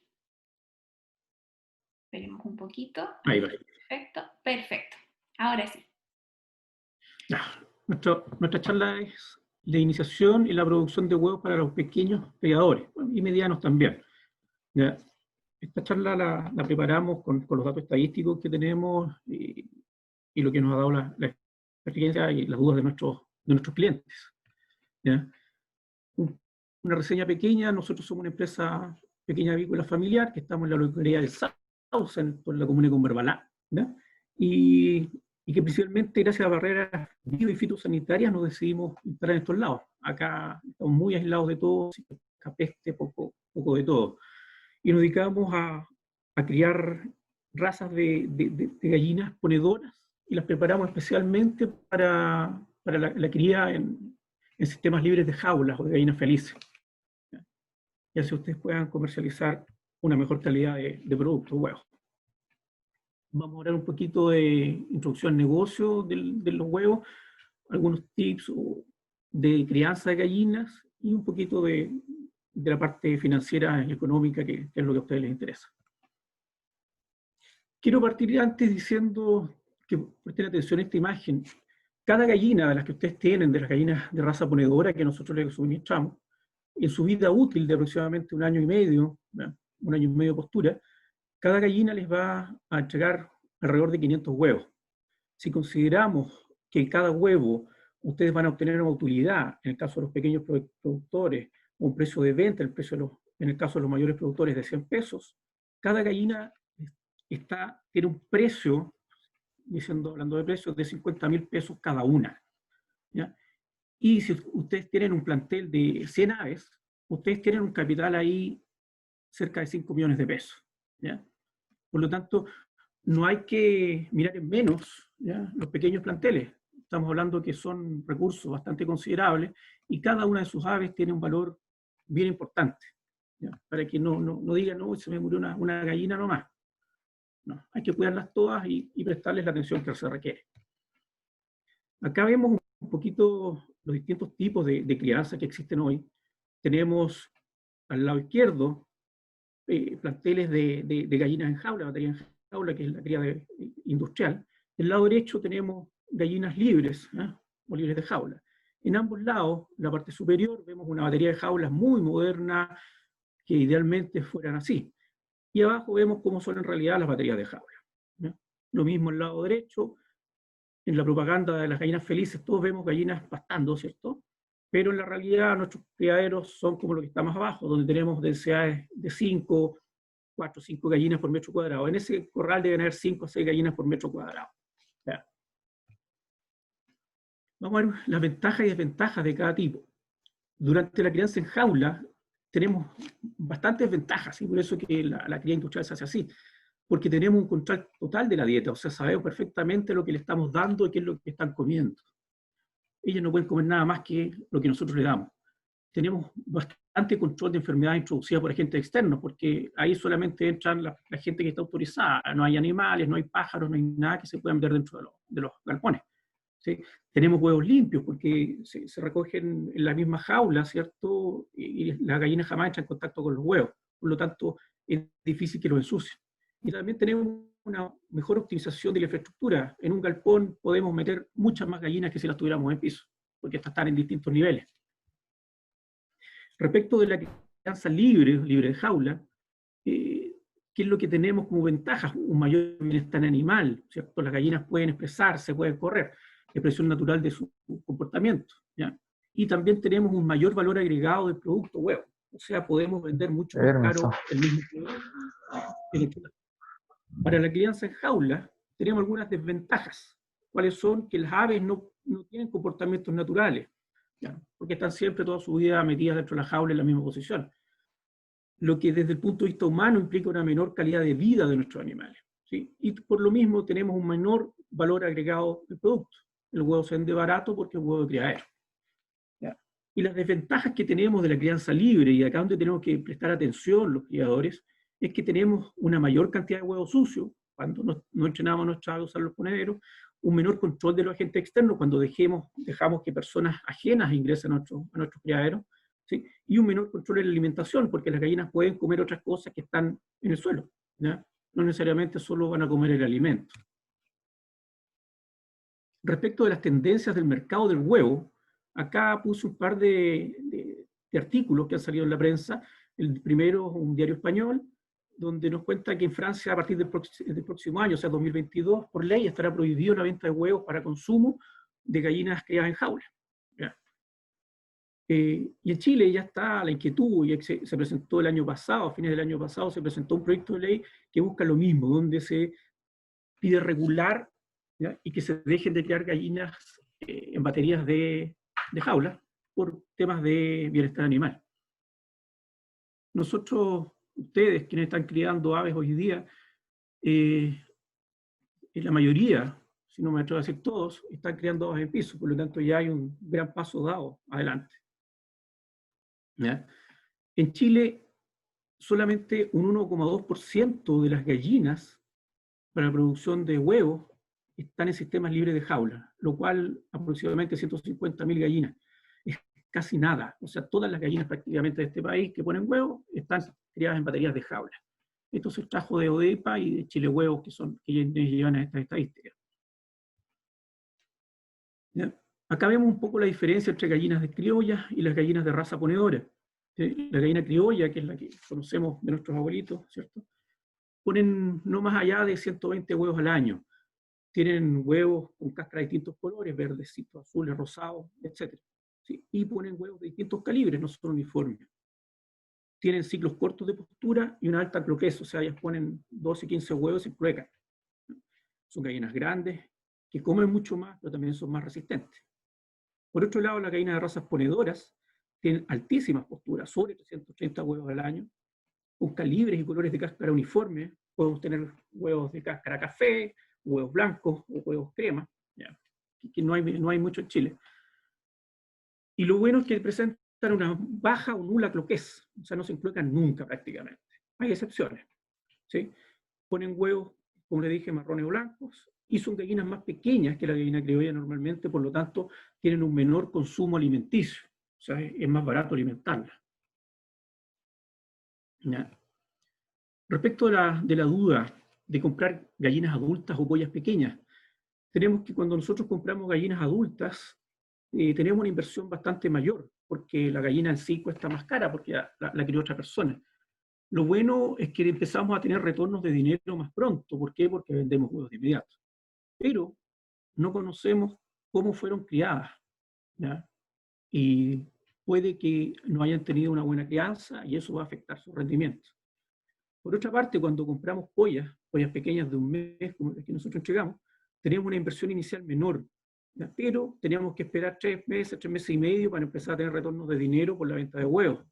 Esperemos un poquito. Ahí va. Perfecto, perfecto. Ahora sí. Ya. Nuestra charla es de iniciación y la producción de huevos para los pequeños criadores, bueno, y medianos también. ¿Ya? Esta charla la preparamos con los datos estadísticos que tenemos y lo que nos ha dado la experiencia y las dudas de nuestros clientes. ¿Ya? Una reseña pequeña: nosotros somos una empresa pequeña avícola familiar que estamos en la localidad de Sausen, en la comuna de Cumberbalá, ¿ya? Y que principalmente gracias a barreras bio y fitosanitarias nos decidimos instalar en estos lados. Acá estamos muy aislados de todo, peste, poco de todo. Y nos dedicamos a criar razas de gallinas ponedoras y las preparamos especialmente para la cría en sistemas libres de jaulas o de gallinas felices. Y así ustedes puedan comercializar una mejor calidad de productos, huevos. Vamos a hablar un poquito de introducción al negocio de los huevos, algunos tips de crianza de gallinas y un poquito de la parte financiera y económica, que es lo que a ustedes les interesa. Quiero partir antes diciendo que presten atención a esta imagen. Cada gallina de las que ustedes tienen, de las gallinas de raza ponedora que nosotros les suministramos, en su vida útil de aproximadamente un año y medio de postura, cada gallina les va a entregar alrededor de 500 huevos. Si consideramos que cada huevo ustedes van a obtener una utilidad, en el caso de los pequeños productores, un precio de venta, en el caso de los mayores productores de 100 pesos, cada gallina tiene un precio, hablando de precios, de 50.000 pesos cada una, ¿ya? Y si ustedes tienen un plantel de 100 aves, ustedes tienen un capital ahí cerca de 5 millones de pesos, ¿ya? Por lo tanto, no hay que mirar en menos, ¿ya?, los pequeños planteles. Estamos hablando que son recursos bastante considerables y cada una de sus aves tiene un valor bien importante, ¿ya? Para que no digan, no, se me murió una gallina nomás. No, hay que cuidarlas todas y prestarles la atención que se requiere. Acá vemos un poquito los distintos tipos de crianza que existen hoy. Tenemos al lado izquierdo planteles de gallinas en jaula, baterías en jaula, que es la cría industrial. Del lado derecho tenemos gallinas libres, o libres de jaula. En ambos lados, la parte superior, vemos una batería de jaulas muy moderna, que idealmente fueran así. Y abajo vemos cómo son en realidad las baterías de jaula, ¿ya? Lo mismo en el lado derecho, en la propaganda de las gallinas felices, todos vemos gallinas pastando, ¿cierto? Pero en la realidad nuestros criaderos son como lo que está más abajo, donde tenemos densidades de 4 o 5 gallinas por metro cuadrado. En ese corral deben haber 5 o 6 gallinas por metro cuadrado, ¿ya? Vamos a ver las ventajas y desventajas de cada tipo. Durante la crianza en jaula tenemos bastantes ventajas, y por eso que la cría industrial se hace así, porque tenemos un control total de la dieta, o sea, sabemos perfectamente lo que le estamos dando y qué es lo que están comiendo. Ellas no pueden comer nada más que lo que nosotros le damos. Tenemos bastante control de enfermedades introducidas por agentes externos, porque ahí solamente entran la gente que está autorizada, no hay animales, no hay pájaros, no hay nada que se pueda meter dentro de los galpones, ¿sí? Tenemos huevos limpios, porque se recogen en la misma jaula, ¿cierto? Y la gallina jamás entra en contacto con los huevos, por lo tanto es difícil que los ensucien. Y también tenemos una mejor optimización de la infraestructura. En un galpón podemos meter muchas más gallinas que si las tuviéramos en piso, porque estas están en distintos niveles. Respecto de la crianza libre de jaula, ¿qué es lo que tenemos como ventajas? Un mayor bienestar animal, ¿cierto? Las gallinas pueden expresarse, pueden correr, expresión natural de su comportamiento, ¿ya? Y también tenemos un mayor valor agregado del producto huevo, o sea, podemos vender mucho más caro el mismo producto. Para la crianza en jaula tenemos algunas desventajas. ¿Cuáles son? Que las aves no tienen comportamientos naturales, ¿ya? Porque están siempre toda su vida metidas dentro de la jaula en la misma posición. Lo que desde el punto de vista humano implica una menor calidad de vida de nuestros animales, ¿sí? Y por lo mismo tenemos un menor valor agregado del producto. El huevo se vende barato porque es un huevo de criadero, ¿ya? Y las desventajas que tenemos de la crianza libre, y acá donde tenemos que prestar atención los criadores, es que tenemos una mayor cantidad de huevos sucios cuando no entrenamos a nuestras aves a usar los ponederos, un menor control de los agentes externos cuando dejamos que personas ajenas ingresen a nuestros criaderos, ¿sí? Y un menor control en la alimentación, porque las gallinas pueden comer otras cosas que están en el suelo, ¿ya? No necesariamente solo van a comer el alimento. Respecto de las tendencias del mercado del huevo, acá puse un par de artículos que han salido en la prensa. El primero es un diario español, donde nos cuenta que en Francia, a partir del próximo año, o sea, 2022, por ley estará prohibido la venta de huevos para consumo de gallinas criadas en jaula, ¿ya? Y en Chile ya está la inquietud, y se presentó el año pasado, a fines del año pasado, se presentó un proyecto de ley que busca lo mismo, donde se pide regular, ¿ya?, y que se dejen de criar gallinas en baterías de jaula por temas de bienestar animal. Nosotros, ustedes, quienes están criando aves hoy día, la mayoría, si no me atrevo a decir todos, están criando aves en piso, por lo tanto ya hay un gran paso dado adelante, ¿ya? En Chile, solamente un 1,2% de las gallinas para la producción de huevos están en sistemas libres de jaula, lo cual aproximadamente 150.000 gallinas. Es casi nada. O sea, todas las gallinas prácticamente de este país que ponen huevos están criadas en baterías de jaula. Esto se trajo de ODEPA y de Chile Huevos, que llevan a estas estadísticas, ¿ya? Acá vemos un poco la diferencia entre gallinas de criolla y las gallinas de raza ponedora. La gallina criolla, que es la que conocemos de nuestros abuelitos, ¿cierto?, ponen no más allá de 120 huevos al año. Tienen huevos con cáscara de distintos colores, verdecitos, azules, rosados, etc. ¿Sí? Y ponen huevos de distintos calibres, no son uniformes. Tienen ciclos cortos de postura y una alta cloquez, o sea, ellas ponen 12, 15 huevos y se cloacan. Son gallinas grandes, que comen mucho más, pero también son más resistentes. Por otro lado, las gallinas de razas ponedoras tienen altísimas posturas, sobre 330 huevos al año, con calibres y colores de cáscara uniformes. Podemos tener huevos de cáscara café, huevos blancos o huevos crema, ¿ya? Que no hay mucho en Chile. Y lo bueno es que presentan una baja o nula cloquez, o sea, no se encloacan nunca prácticamente. Hay excepciones, ¿sí? Ponen huevos, como le dije, marrones o blancos, y son gallinas más pequeñas que la gallina criolla normalmente, por lo tanto, tienen un menor consumo alimenticio, o sea, es más barato alimentarlas. ¿Ya? Respecto de la duda de comprar gallinas adultas o pollas pequeñas, tenemos que cuando nosotros compramos gallinas adultas, tenemos una inversión bastante mayor, porque la gallina en sí cuesta más cara, porque la crió otra persona. Lo bueno es que empezamos a tener retornos de dinero más pronto. ¿Por qué? Porque vendemos huevos de inmediato. Pero no conocemos cómo fueron criadas, ¿ya? Y puede que no hayan tenido una buena crianza y eso va a afectar su rendimiento. Por otra parte, cuando compramos pollas pequeñas de un mes, como las que nosotros entregamos, tenemos una inversión inicial menor, ¿ya? Pero teníamos que esperar 3 meses y medio para empezar a tener retornos de dinero por la venta de huevos.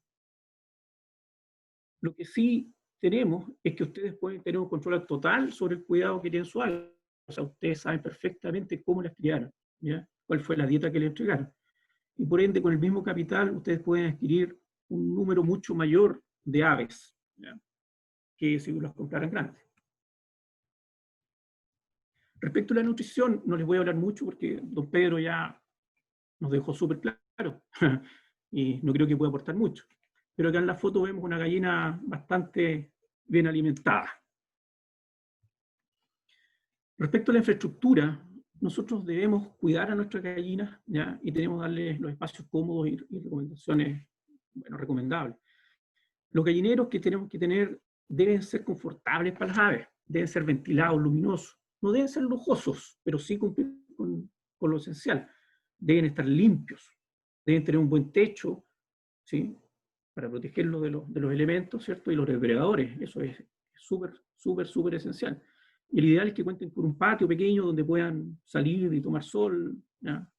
Lo que sí tenemos es que ustedes pueden tener un control total sobre el cuidado que tienen su aves. O sea, ustedes saben perfectamente cómo las criaron, ¿ya? Cuál fue la dieta que le entregaron. Y por ende, con el mismo capital, ustedes pueden adquirir un número mucho mayor de aves, ¿ya? Que si las compraran grandes. Respecto a la nutrición, no les voy a hablar mucho porque don Pedro ya nos dejó súper claro y no creo que pueda aportar mucho. Pero acá en la foto vemos una gallina bastante bien alimentada. Respecto a la infraestructura, nosotros debemos cuidar a nuestras gallinas, ¿ya? Y tenemos que darles los espacios cómodos y recomendaciones, bueno, recomendables. Los gallineros que tenemos que tener deben ser confortables para las aves, deben ser ventilados, luminosos. No deben ser lujosos, pero sí cumplir con lo esencial. Deben estar limpios, deben tener un buen techo, ¿sí? Para protegerlos de los elementos, ¿cierto? Y los depredadores. Eso es súper esencial. Y el ideal es que cuenten con un patio pequeño donde puedan salir y tomar sol, ¿ya?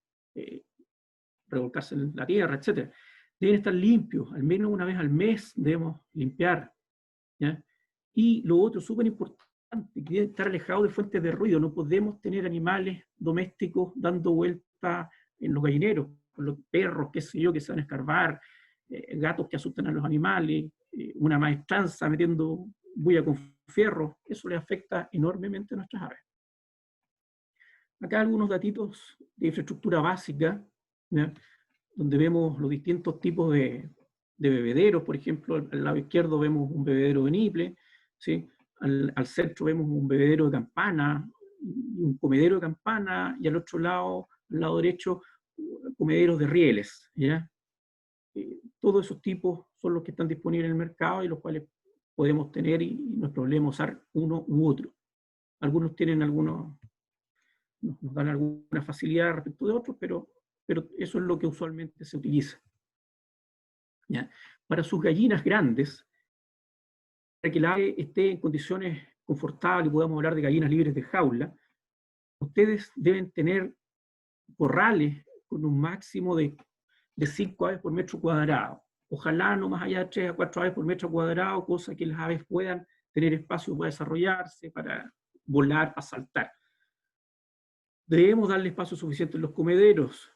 Revolcarse en la tierra, etc. Deben estar limpios, al menos una vez al mes debemos limpiar, ¿ya? Y lo otro, súper importante, que deben estar alejados de fuentes de ruido. No podemos tener animales domésticos dando vuelta en los gallineros, con los perros, qué sé yo, que se van a escarbar, gatos que asustan a los animales, una maestranza metiendo bulla con fierro. Eso le afecta enormemente a nuestras aves. Acá algunos datitos de infraestructura básica, ¿ya? Donde vemos los distintos tipos de bebederos. Por ejemplo, al lado izquierdo vemos un bebedero de niple, ¿sí? Al centro vemos un bebedero de campana, un comedero de campana, y al otro lado, al lado derecho, comederos de rieles, ¿ya? Todos esos tipos son los que están disponibles en el mercado y los cuales podemos tener y no es problema usar uno u otro. Algunos tienen nos dan alguna facilidad respecto de otros, pero eso es lo que usualmente se utiliza, ¿ya? Para sus gallinas grandes, para que la ave esté en condiciones confortables, podamos hablar de gallinas libres de jaula, ustedes deben tener corrales con un máximo de 5 aves por metro cuadrado. Ojalá no más allá de 3 a 4 aves por metro cuadrado, cosa que las aves puedan tener espacio para desarrollarse, para volar, para saltar. Debemos darle espacio suficiente en los comederos.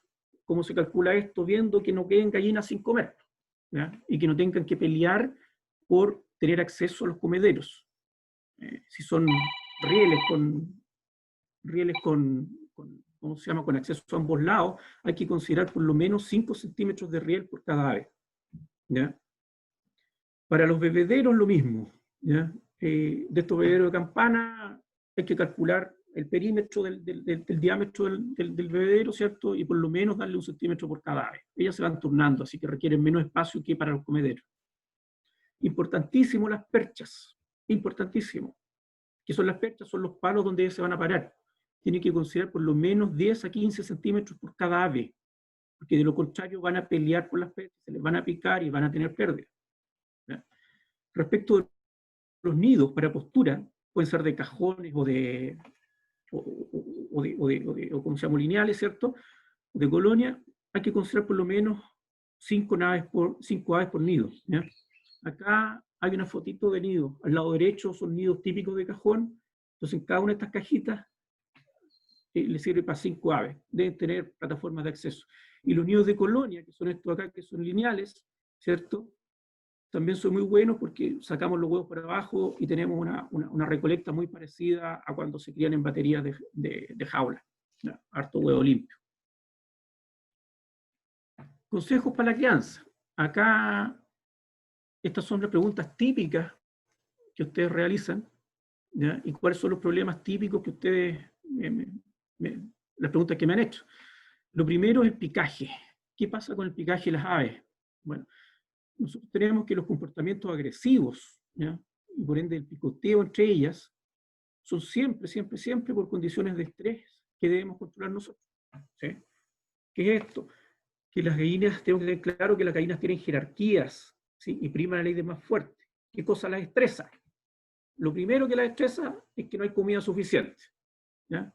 ¿Cómo se calcula esto? Viendo que no queden gallinas sin comer, ¿ya? Y que no tengan que pelear por tener acceso a los comederos. Si son rieles ¿cómo se llama?, con acceso a ambos lados, hay que considerar por lo menos 5 centímetros de riel por cada ave, ¿ya? Para los bebederos lo mismo, ¿ya? De estos bebederos de campana hay que calcular el perímetro del diámetro del bebedero, ¿cierto? Y por lo menos darle 1 centímetro por cada ave. Ellas se van turnando, así que requieren menos espacio que para los comederos. Importantísimo las perchas, importantísimo. ¿Qué son las perchas? Son los palos donde se van a parar. Tienen que considerar por lo menos 10 a 15 centímetros por cada ave, porque de lo contrario van a pelear por las perchas, se les van a picar y van a tener pérdidas. Respecto de los nidos para postura, pueden ser de cajones o como se llama, lineales, ¿cierto? De colonia, hay que considerar por lo menos 5 aves por nido. ¿Ya? Acá hay una fotito de nido. Al lado derecho son nidos típicos de cajón. Entonces, en cada una de estas cajitas le sirve para 5 aves. Deben tener plataformas de acceso. Y los nidos de colonia, que son estos acá, que son lineales, ¿cierto? También son muy buenos porque sacamos los huevos para abajo y tenemos una recolecta muy parecida a cuando se crían en baterías de jaula. ¿Ya? Harto huevo limpio. Consejos para la crianza. Acá, estas son las preguntas típicas que ustedes realizan. ¿Ya? Y cuáles son los problemas típicos que ustedes, las preguntas que me han hecho. Lo primero es el picaje. ¿Qué pasa con el picaje de las aves? Bueno, nosotros tenemos que los comportamientos agresivos, ¿ya? Y por ende el picoteo entre ellas, son siempre por condiciones de estrés que debemos controlar nosotros. ¿Sí? ¿Qué es esto? Que las gallinas, tengo que tener claro que las gallinas tienen jerarquías, ¿sí? Y prima la ley de más fuerte. ¿Qué cosa las estresa? Lo primero que las estresa es que no hay comida suficiente, ¿ya?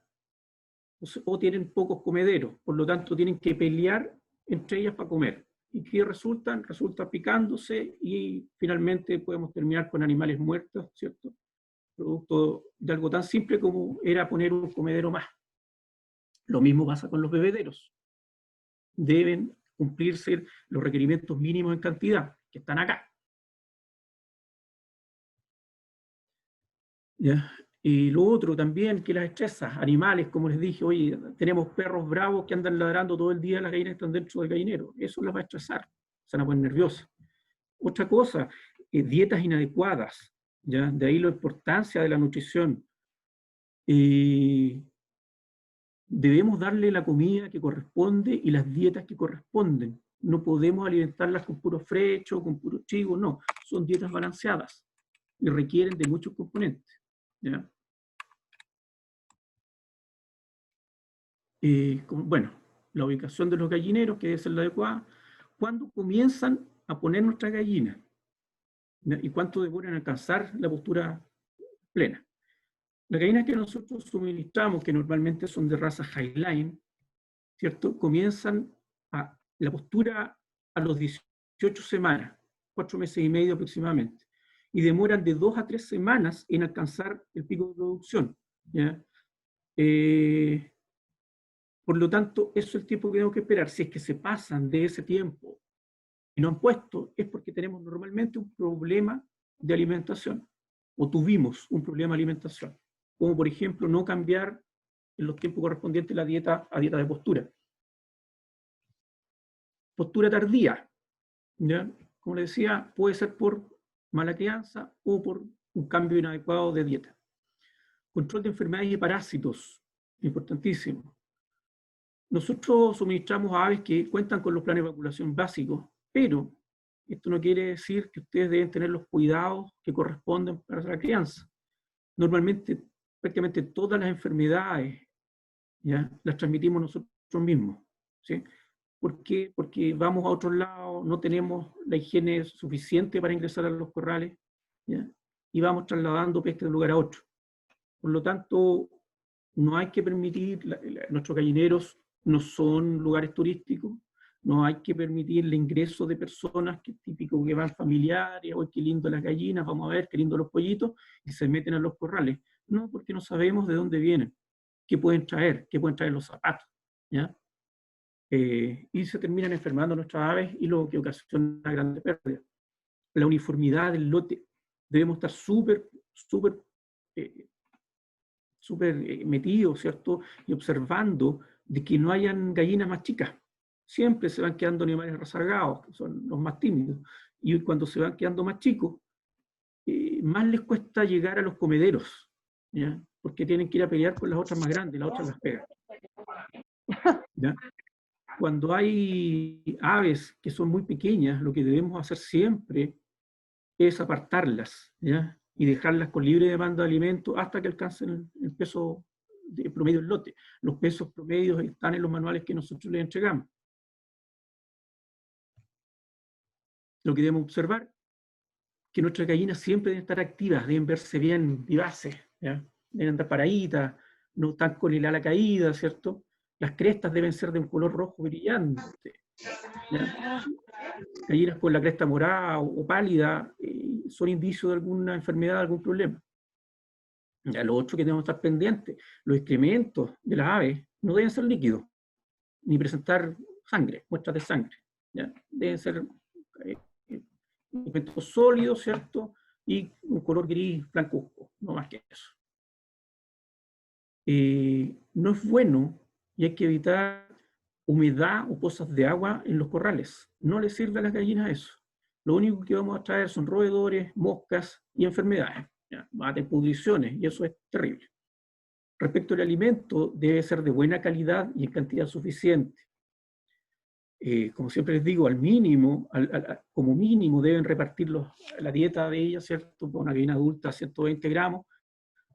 O tienen pocos comederos, por lo tanto tienen que pelear entre ellas para comer. ¿Y qué resultan? Resulta picándose y finalmente podemos terminar con animales muertos, ¿cierto? Producto de algo tan simple como era poner un comedero más. Lo mismo pasa con los bebederos. Deben cumplirse los requerimientos mínimos en cantidad, que están acá. ¿Ya? Y lo otro también, que las estresa, animales, como les dije, oye, tenemos perros bravos que andan ladrando todo el día, las gallinas están dentro del gallinero, eso las va a estresar, se van a poner nerviosas. Otra cosa, dietas inadecuadas, ¿ya? De ahí la importancia de la nutrición. Debemos darle la comida que corresponde y las dietas que corresponden. No podemos alimentarlas con puro frecho, con puro trigo, no, son dietas balanceadas y requieren de muchos componentes. ¿Ya? Bueno, la ubicación de los gallineros, que debe ser la adecuada. ¿Cuándo comienzan a poner nuestras gallinas? ¿Ya? ¿Y cuánto demoran alcanzar la postura plena? Las gallinas que nosotros suministramos, que normalmente son de raza Highline, ¿cierto? Comienzan la postura a los 18 semanas, 4 meses y medio aproximadamente, y demoran de 2 a 3 semanas en alcanzar el pico de producción. ¿Ya? Por lo tanto, eso es el tiempo que tenemos que esperar. Si es que se pasan de ese tiempo y no han puesto, es porque tenemos normalmente un problema de alimentación, o tuvimos un problema de alimentación, como por ejemplo no cambiar en los tiempos correspondientes la dieta a dieta de postura. Postura tardía, ¿ya? Como les decía, puede ser por mala crianza o por un cambio inadecuado de dieta. Control de enfermedades y parásitos, importantísimo. Nosotros suministramos a aves que cuentan con los planes de vacunación básicos, pero esto no quiere decir que ustedes deben tener los cuidados que corresponden para la crianza. Normalmente, prácticamente todas las enfermedades, ¿ya?, las transmitimos nosotros mismos, ¿sí? ¿Por qué? Porque vamos a otros lados, no tenemos la higiene suficiente para ingresar a los corrales, ¿ya? Y vamos trasladando pesca de un lugar a otro. Por lo tanto, no hay que permitir, nuestros gallineros no son lugares turísticos, no hay que permitir el ingreso de personas que típico que van familiares, ¡ay, qué lindo las gallinas, vamos a ver, qué lindo los pollitos!, y se meten a los corrales. No, porque no sabemos de dónde vienen, qué pueden traer los zapatos, ¿ya? Y se terminan enfermando nuestras aves y lo que ocasiona grandes pérdidas. La uniformidad del lote, debemos estar súper metidos, ¿cierto? Y observando de que no hayan gallinas más chicas. Siempre se van quedando animales rezagados, que son los más tímidos. Y cuando se van quedando más chicos, más les cuesta llegar a los comederos, ¿ya? Porque tienen que ir a pelear con las otras más grandes, las otras las pegan. ¿Ya? Cuando hay aves que son muy pequeñas, lo que debemos hacer siempre es apartarlas, ¿ya? y dejarlas con libre demanda de alimento hasta que alcancen el peso de promedio del lote. Los pesos promedios están en los manuales que nosotros les entregamos. Lo que debemos observar que nuestras gallinas siempre deben estar activas, deben verse bien vivaces, ¿ya? Deben andar paraditas, no están con el ala caída, ¿cierto? Las crestas deben ser de un color rojo brillante, ¿ya? Gallinas con la cresta morada o pálida son indicios de alguna enfermedad, algún problema. Ya, lo otro que tenemos que estar pendientes, los excrementos de las aves no deben ser líquidos, ni presentar sangre, muestras de sangre, ¿ya? Deben ser excrementos sólidos, ¿cierto? Y un color gris blancuzco, no más que eso. No es bueno y hay que evitar humedad o pozas de agua en los corrales. No les sirve a las gallinas eso. Lo único que vamos a traer son roedores, moscas y enfermedades. ¿Ya? Va a tener pudriciones y eso es terrible. Respecto al alimento, debe ser de buena calidad y en cantidad suficiente. Como siempre les digo, al mínimo, como mínimo deben repartir la dieta de ellas, ¿cierto? Para una gallina adulta, 120 gramos,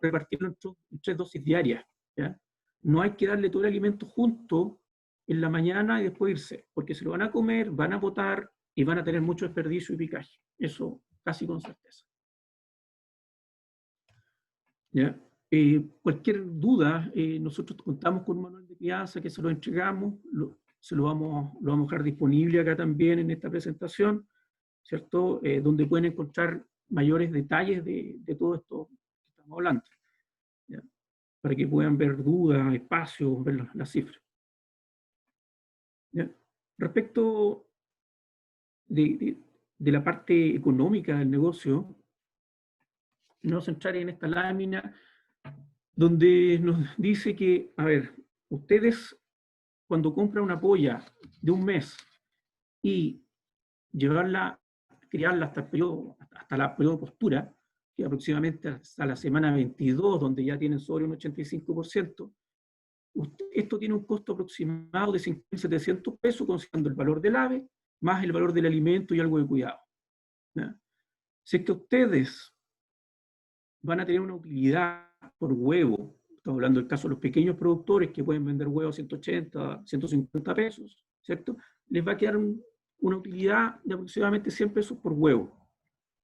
repartirlo en 3 dosis diarias, ¿ya? No hay que darle todo el alimento junto en la mañana y después irse, porque se lo van a comer, van a botar y van a tener mucho desperdicio y picaje. Eso casi con certeza. ¿Ya? Cualquier duda, nosotros contamos con un manual de crianza que se lo entregamos, lo vamos a dejar disponible acá también en esta presentación, ¿cierto? Donde pueden encontrar mayores detalles de todo esto que estamos hablando, ¿ya? Para que puedan ver dudas, espacios, ver las cifras. ¿Ya? Respecto de la parte económica del negocio, nos vamos a centrar en esta lámina donde nos dice que, a ver, ustedes cuando compran una polla de un mes y llevarla, criarla hasta el periodo de postura, que aproximadamente hasta la semana 22, donde ya tienen sobre un 85%, esto tiene un costo aproximado de 5.700 pesos, considerando el valor del ave, más el valor del alimento y algo de cuidado, ¿ya? Si es que ustedes van a tener una utilidad por huevo, estamos hablando del caso de los pequeños productores que pueden vender huevos a 180, 150 pesos, ¿cierto? Les va a quedar una utilidad de aproximadamente 100 pesos por huevo,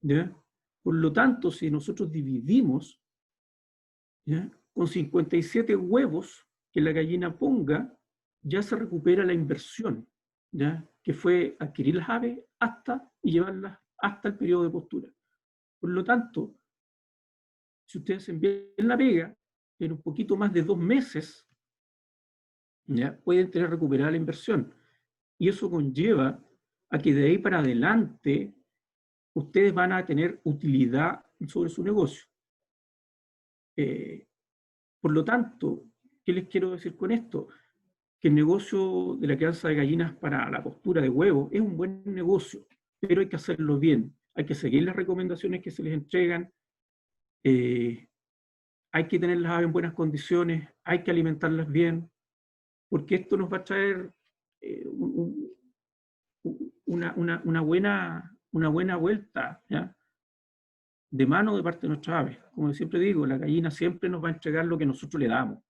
¿ya? Por lo tanto, si nosotros dividimos, ¿ya?, con 57 huevos que la gallina ponga, ya se recupera la inversión, ¿ya?, que fue adquirir las aves y llevarlas hasta el periodo de postura. Por lo tanto, si ustedes envían la pega en un poquito más de 2 meses, ¿ya?, pueden tener recuperada la inversión. Y eso conlleva a que de ahí para adelante ustedes van a tener utilidad sobre su negocio. Por lo tanto, ¿qué les quiero decir con esto? Que el negocio de la crianza de gallinas para la postura de huevos es un buen negocio, pero hay que hacerlo bien. Hay que seguir las recomendaciones que se les entregan, hay que tener las aves en buenas condiciones, hay que alimentarlas bien, porque esto nos va a traer una buena vuelta, ¿ya?, de mano de parte de nuestras aves. Como siempre digo, la gallina siempre nos va a entregar lo que nosotros le damos,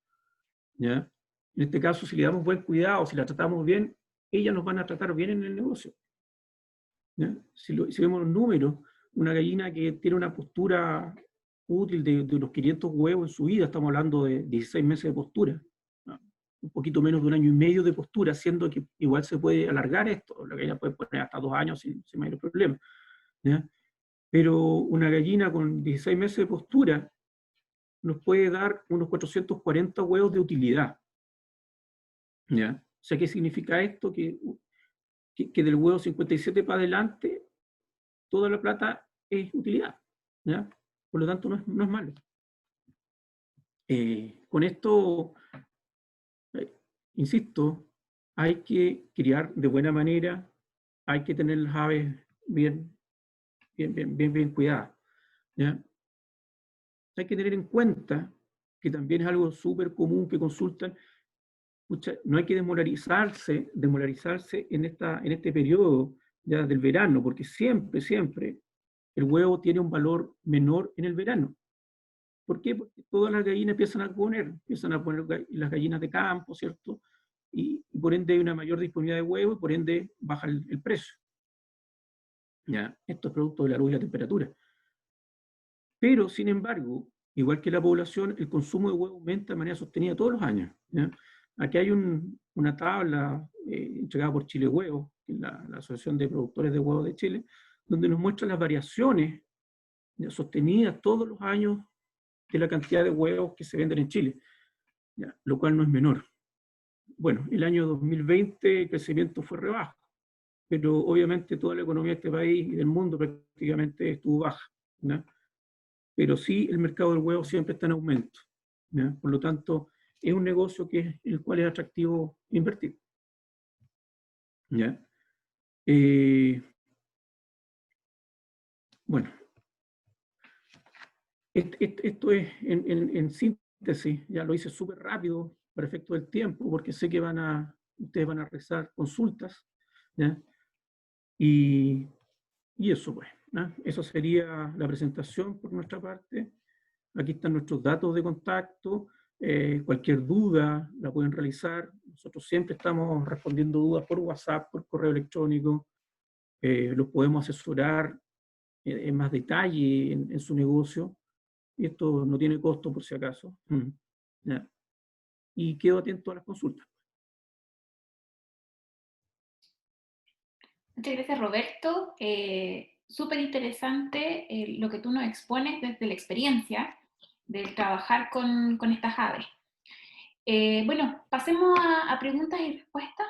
¿ya? En este caso, si le damos buen cuidado, si la tratamos bien, ellas nos van a tratar bien en el negocio, ¿ya? Si vemos los números, una gallina que tiene una postura útil de unos 500 huevos en su vida, estamos hablando de 16 meses de postura, ¿no?, un poquito menos de 1 año y medio de postura, siendo que igual se puede alargar esto, la gallina puede poner hasta 2 años sin mayor problema, ¿ya? Pero una gallina con 16 meses de postura nos puede dar unos 440 huevos de utilidad, ¿ya? O sea, ¿qué significa esto? Que del huevo 57 para adelante, toda la plata es utilidad, ¿ya? Por lo tanto, no es malo. Con esto, insisto, hay que criar de buena manera, hay que tener las aves bien cuidadas, ¿ya? Hay que tener en cuenta que también es algo súper común que consultan. No hay que desmoralizarse en este periodo ya del verano, porque siempre el huevo tiene un valor menor en el verano. ¿Por qué? Porque todas las gallinas empiezan a poner las gallinas de campo, ¿cierto? Y por ende hay una mayor disponibilidad de huevo y por ende baja el precio. ¿Ya? Esto es producto de la luz y la temperatura. Pero, sin embargo, igual que la población, el consumo de huevo aumenta de manera sostenida todos los años. ¿Ya? Aquí hay una tabla entregada por Chile Huevo, que es la Asociación de Productores de Huevos de Chile, donde nos muestra las variaciones ¿ya? Sostenidas todos los años de la cantidad de huevos que se venden en Chile, ¿ya? Lo cual no es menor. Bueno, el año 2020 el crecimiento fue rebajo, pero obviamente toda la economía de este país y del mundo prácticamente estuvo baja, ¿ya? Pero sí el mercado del huevo siempre está en aumento, ¿ya? Por lo tanto, es un negocio el cual es atractivo invertir, ¿ya? Bueno, esto es en síntesis, ya lo hice súper rápido para efecto del tiempo, porque sé que ustedes van a realizar consultas, ¿ya? Y eso pues, ¿no? Eso sería la presentación por nuestra parte. Aquí están nuestros datos de contacto. Cualquier duda la pueden realizar. Nosotros siempre estamos respondiendo dudas por WhatsApp, por correo electrónico. Los podemos asesorar en más detalle en su negocio. Y esto no tiene costo por si acaso. ¿Ya? Y quedo atento a las consultas. Muchas gracias, Roberto. Súper interesante lo que tú nos expones desde la experiencia de trabajar con estas aves. Bueno, pasemos a preguntas y respuestas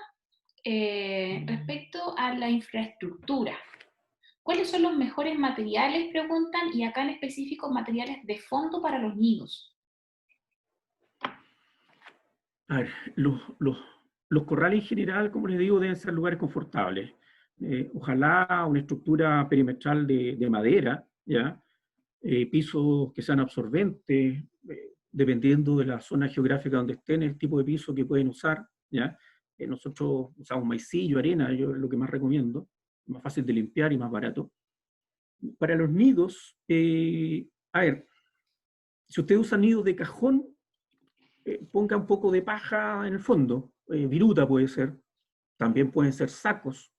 respecto a la infraestructura. ¿Cuáles son los mejores materiales? Preguntan, y acá en específico materiales de fondo para los nidos. A ver, los corrales en general, como les digo, deben ser lugares confortables. Ojalá una estructura perimetral de madera, ¿ya? Pisos que sean absorbentes, dependiendo de la zona geográfica donde estén, el tipo de piso que pueden usar, ¿ya? Nosotros usamos maicillo, arena, yo es lo que más recomiendo, más fácil de limpiar y más barato. Para los nidos, a ver, si usted usa nidos de cajón, ponga un poco de paja en el fondo, viruta puede ser, también pueden ser sacos,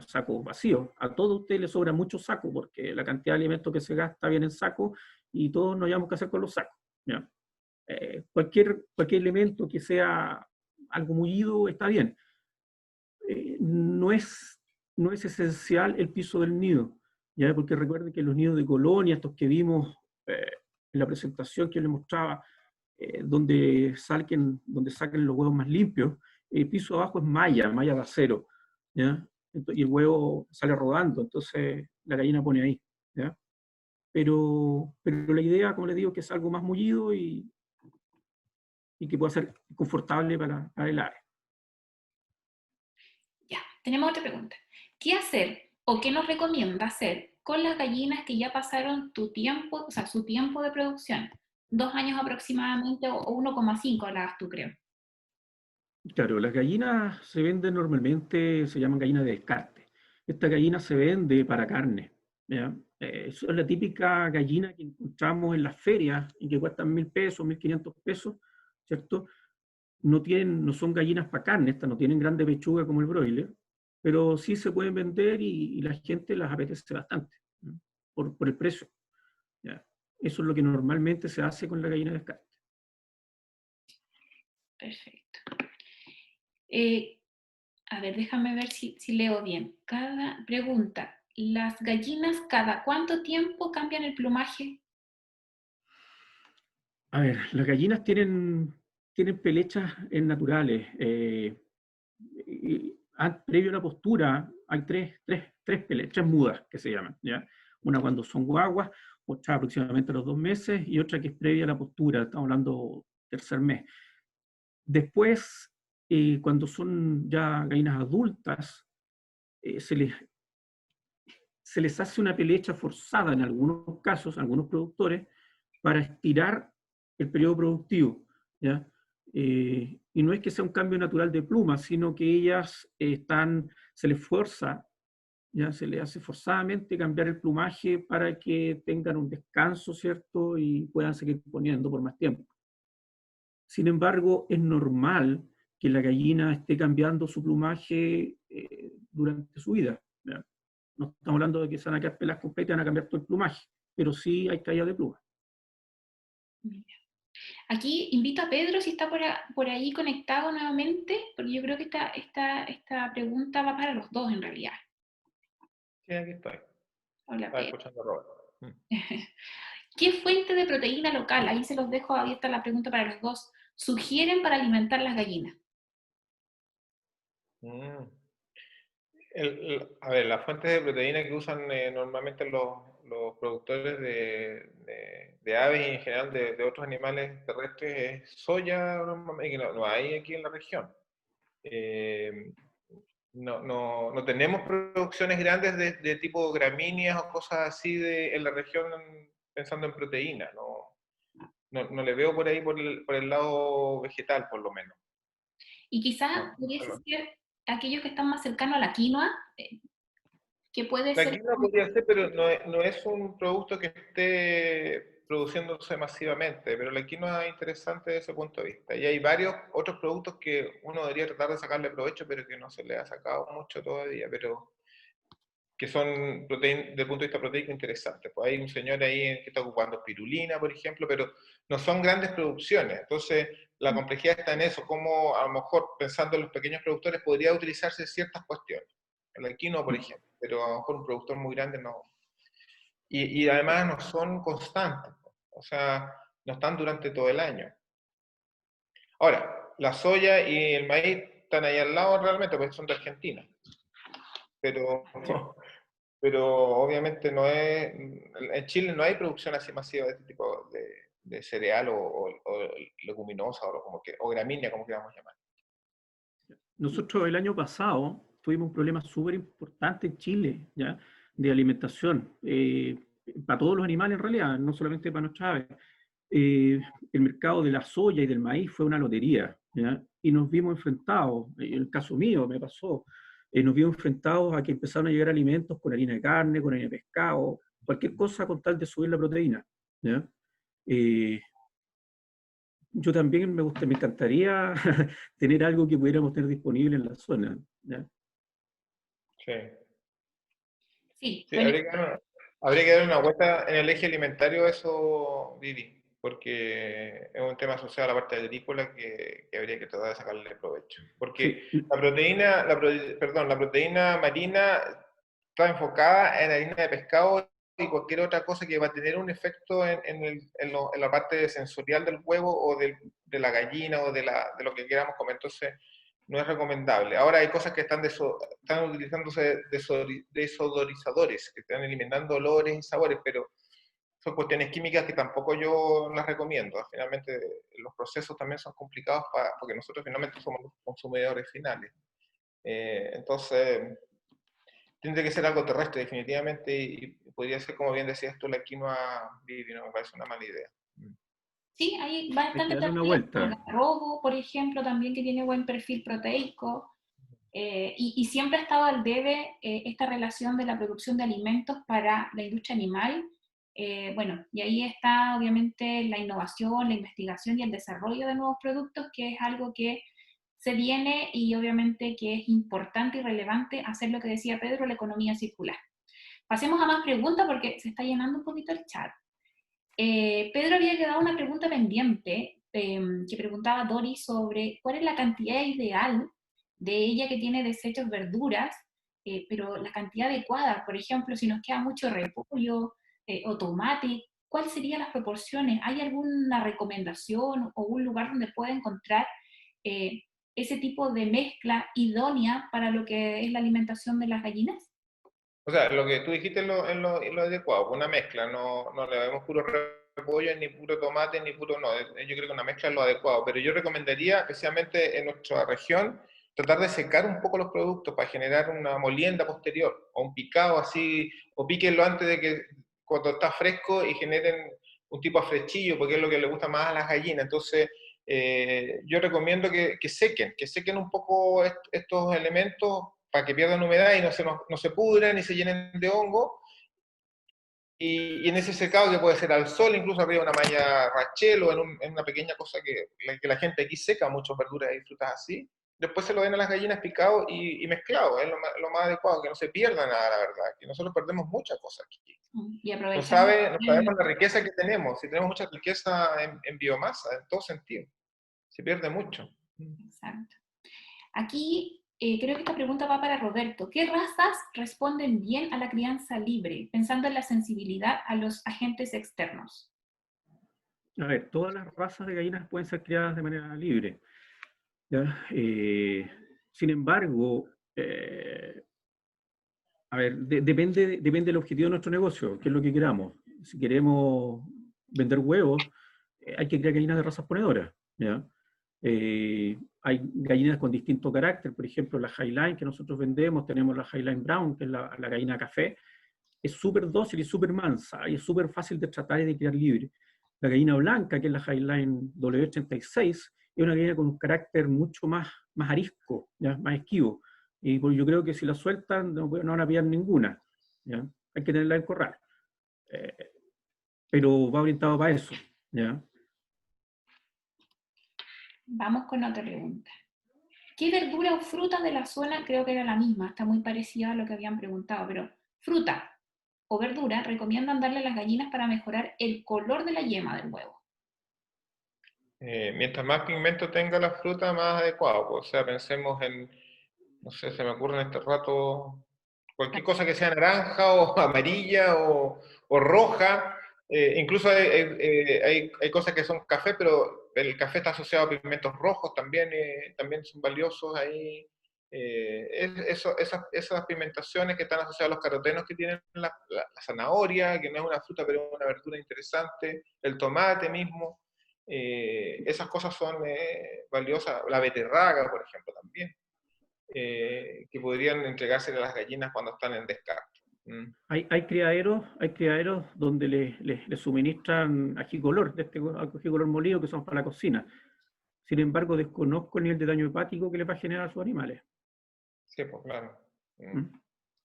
sacos vacíos. A todos ustedes les sobra mucho saco porque la cantidad de alimentos que se gasta viene en saco y todos nos llevamos que hacer con los sacos. ¿Ya? Cualquier elemento que sea algo mullido está bien. No es esencial el piso del nido, ¿ya? Porque recuerden que los nidos de colonia, estos que vimos en la presentación que les mostraba, donde saquen los huevos más limpios, el piso abajo es malla de acero, ¿ya? Y el huevo sale rodando, entonces la gallina pone ahí, ¿ya? Pero la idea, como les digo, es que es algo más mullido y que pueda ser confortable para el ave. Ya, tenemos otra pregunta. ¿Qué hacer o qué nos recomienda hacer con las gallinas que ya pasaron su tiempo de producción? 2 años aproximadamente, o 1,5 hablabas tú, creo. Claro, las gallinas se venden normalmente, se llaman gallinas de descarte. Esta gallina se vende para carne, ¿ya? Es la típica gallina que encontramos en las ferias y que cuestan 1.000 pesos, 1.500 pesos, ¿cierto? No son gallinas para carne, estas no tienen grande pechuga como el broiler, pero sí se pueden vender y la gente las apetece bastante, ¿no? Por el precio, ¿ya? Eso es lo que normalmente se hace con la gallina de descarte. Perfecto. A ver, déjame ver si leo bien. Cada pregunta, ¿las gallinas cada cuánto tiempo cambian el plumaje? A ver, las gallinas tienen pelechas naturales. Previo a la postura hay tres pelechas mudas que se llaman, ¿ya? Una cuando son guaguas, otra aproximadamente a los 2 meses y otra que es previa a la postura, estamos hablando tercer mes. Después, cuando son ya gallinas adultas, se les hace una pelecha forzada en algunos casos, algunos productores, para estirar el periodo productivo, ¿ya? Y no es que sea un cambio natural de pluma, sino que ellas se les fuerza ya se le hace forzadamente cambiar el plumaje para que tengan un descanso, ¿cierto? Y puedan seguir poniendo por más tiempo. Sin embargo, es normal que la gallina esté cambiando su plumaje durante su vida, ¿ya? No estamos hablando de que se van a quedar peladas completas y van a cambiar todo el plumaje, pero sí hay caída de pluma. Mira. Aquí invito a Pedro si está por ahí conectado nuevamente, porque yo creo que esta pregunta va para los dos en realidad. Sí, aquí estoy. Hola, Estaba Pedro. escuchando a Robert. ¿Qué fuente de proteína local, ahí se los dejo abierta la pregunta para los dos, sugieren para alimentar las gallinas? Mm. A ver, las fuentes de proteína que usan normalmente los productores de aves y en general de otros animales terrestres es soya, normalmente, que no hay aquí en la región. No tenemos producciones grandes de tipo gramíneas o cosas así en la región pensando en proteína. No le veo por ahí por el lado vegetal, por lo menos. Y quizás No, pudiese no. ser aquellos que están más cercanos a la quinoa, que puede La ser... quinoa podría ser, pero no es un producto que esté produciéndose masivamente, pero la quinoa es interesante desde ese punto de vista. Y hay varios otros productos que uno debería tratar de sacarle provecho, pero que no se le ha sacado mucho todavía, pero que son desde el punto de vista proteico interesantes. Pues hay un señor ahí que está ocupando espirulina, por ejemplo, pero no son grandes producciones. Entonces, la complejidad está en eso, cómo a lo mejor pensando en los pequeños productores podría utilizarse ciertas cuestiones. El quinoa, por ejemplo, pero a lo mejor un productor muy grande no. Y además no son constantes, o sea, no están durante todo el año. Ahora, la soya y el maíz están ahí al lado realmente, porque son de Argentina. Pero, Sí. pero obviamente no es, en Chile no hay producción así masiva de este tipo de cereal o leguminosa o gramínea, como queramos llamar. Nosotros el año pasado tuvimos un problema súper importante en Chile, ¿ya? De alimentación, para todos los animales en realidad, no solamente para nuestras aves. El mercado de la soya y del maíz fue una lotería, ¿ya? Y nos vimos enfrentados, en el caso mío me pasó, nos vimos enfrentados a que empezaron a llegar alimentos con harina de carne, con harina de pescado, cualquier cosa con tal de subir la proteína, ¿ya? Eh, yo también me encantaría tener algo que pudiéramos tener disponible en la zona, ¿ya? Sí, Sí, sí bueno, habría que dar una vuelta en el eje alimentario eso, Vivi, porque es un tema asociado a la parte agrícola que habría que tratar de sacarle provecho. Porque Sí, la proteína marina está enfocada en harina de pescado y cualquier otra cosa que va a tener un efecto en la parte sensorial del huevo o de la gallina o de lo que queramos comer. Entonces, no es recomendable. Ahora hay cosas que están utilizándose desodorizadores, que están eliminando olores y sabores, pero son cuestiones químicas que tampoco yo las recomiendo. Finalmente, los procesos también son complicados porque nosotros finalmente somos los consumidores finales. Entonces, tiene que ser algo terrestre definitivamente y podría ser, como bien decías tú, la quinoa Vivi, no me parece una mala idea. sí, hay hay que bastante darle una territorio. El vuelta. garrobo, por ejemplo, también que tiene buen perfil proteico. Y siempre ha estado al debe esta relación de la producción de alimentos para la industria animal. Bueno, y ahí está obviamente la innovación, la investigación y el desarrollo de nuevos productos, que es algo que se viene y obviamente que es importante y relevante hacer lo que decía Pedro, la economía circular. Pasemos a más preguntas porque se está llenando un poquito el chat. Pedro había quedado una pregunta pendiente que preguntaba Doris sobre cuál es la cantidad ideal de ella que tiene desechos verduras, pero la cantidad adecuada. Por ejemplo, si nos queda mucho repollo o tomate, ¿cuáles serían las proporciones? ¿Hay alguna recomendación o un lugar donde pueda encontrar eh, ese tipo de mezcla idónea para lo que es la alimentación de las gallinas? O sea, lo que tú dijiste es lo adecuado, una mezcla, no le damos puro repollo, ni puro tomate, ni puro no. Yo creo que una mezcla es lo adecuado, pero yo recomendaría, especialmente en nuestra región, tratar de secar un poco los productos para generar una molienda posterior, o un picado así, o píquenlo antes de que, cuando está fresco y generen un tipo de frechillo, porque es lo que le gusta más a las gallinas. Entonces, yo recomiendo que sequen un poco estos elementos para que pierdan humedad y no se pudran y se llenen de hongo. Y en ese secado, que puede ser al sol, incluso arriba de una malla Rachel o en una pequeña cosa que la gente aquí seca muchas verduras y frutas así, después se lo den a las gallinas picado y mezclado, es lo más adecuado, que no se pierda nada, la verdad, que nosotros perdemos muchas cosas aquí. Y No aprovechando. sabemos la riqueza que tenemos, si tenemos mucha riqueza en biomasa, en todo sentido, se pierde mucho. Exacto. Aquí creo que esta pregunta va para Roberto. ¿Qué razas responden bien a la crianza libre, pensando en la sensibilidad a los agentes externos? A ver, todas las razas de gallinas pueden ser criadas de manera libre, ¿ya? Sin embargo, a ver, depende del objetivo de nuestro negocio, qué es lo que queramos. Si queremos vender huevos, hay que criar gallinas de razas ponedoras, ¿ya? Hay gallinas con distinto carácter, por ejemplo, la Highline que nosotros vendemos, tenemos la Highline Brown, que es la gallina café, es súper dócil y súper mansa, y es súper fácil de tratar y de criar libre. La gallina blanca, que es la Highline W86, es una gallina con un carácter mucho más arisco, ¿ya? Más esquivo. Y pues yo creo que si la sueltan, no van a pillar ninguna, ¿ya? Hay que tenerla en corral. Pero va orientado para eso, ¿ya? Vamos con otra pregunta. ¿Qué verdura o fruta de la zona, creo que era la misma, está muy parecida a lo que habían preguntado, pero fruta o verdura recomiendan darle a las gallinas para mejorar el color de la yema del huevo? Mientras más pigmento tenga la fruta, más adecuado. Pues, o sea, pensemos en, no sé, se me ocurre en este rato, cualquier cosa que sea naranja o amarilla o roja. Incluso hay cosas que son café, pero el café está asociado a pigmentos rojos, también son valiosos ahí. Esas pigmentaciones que están asociadas a los carotenos que tienen la zanahoria, que no es una fruta, pero es una verdura interesante, el tomate mismo. Esas cosas son valiosas, la beterraga, por ejemplo, también, que podrían entregarse a las gallinas cuando están en descarte. Hay criaderos donde le suministran ají color, de este ají color molido, que son para la cocina. Sin embargo, desconozco el nivel de daño hepático que les va a generar a sus animales. Sí, pues claro. ¿Mm?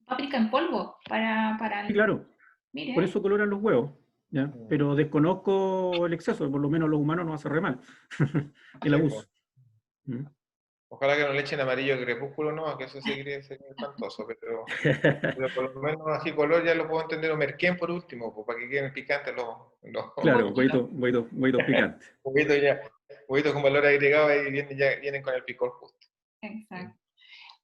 Páprica en polvo para Sí, claro. Mire. Por eso coloran los huevos, ¿ya? Pero desconozco el exceso, por lo menos a los humanos nos hace re mal el Sí, abuso. pues. Ojalá que no le echen amarillo al crepúsculo, no, que eso sería espantoso, pero por lo menos así color ya lo puedo entender, o merquén por último, pues, para que queden picantes los Claro, huevitos picantes. huevitos con valor agregado y vienen con el picor justo. Exacto.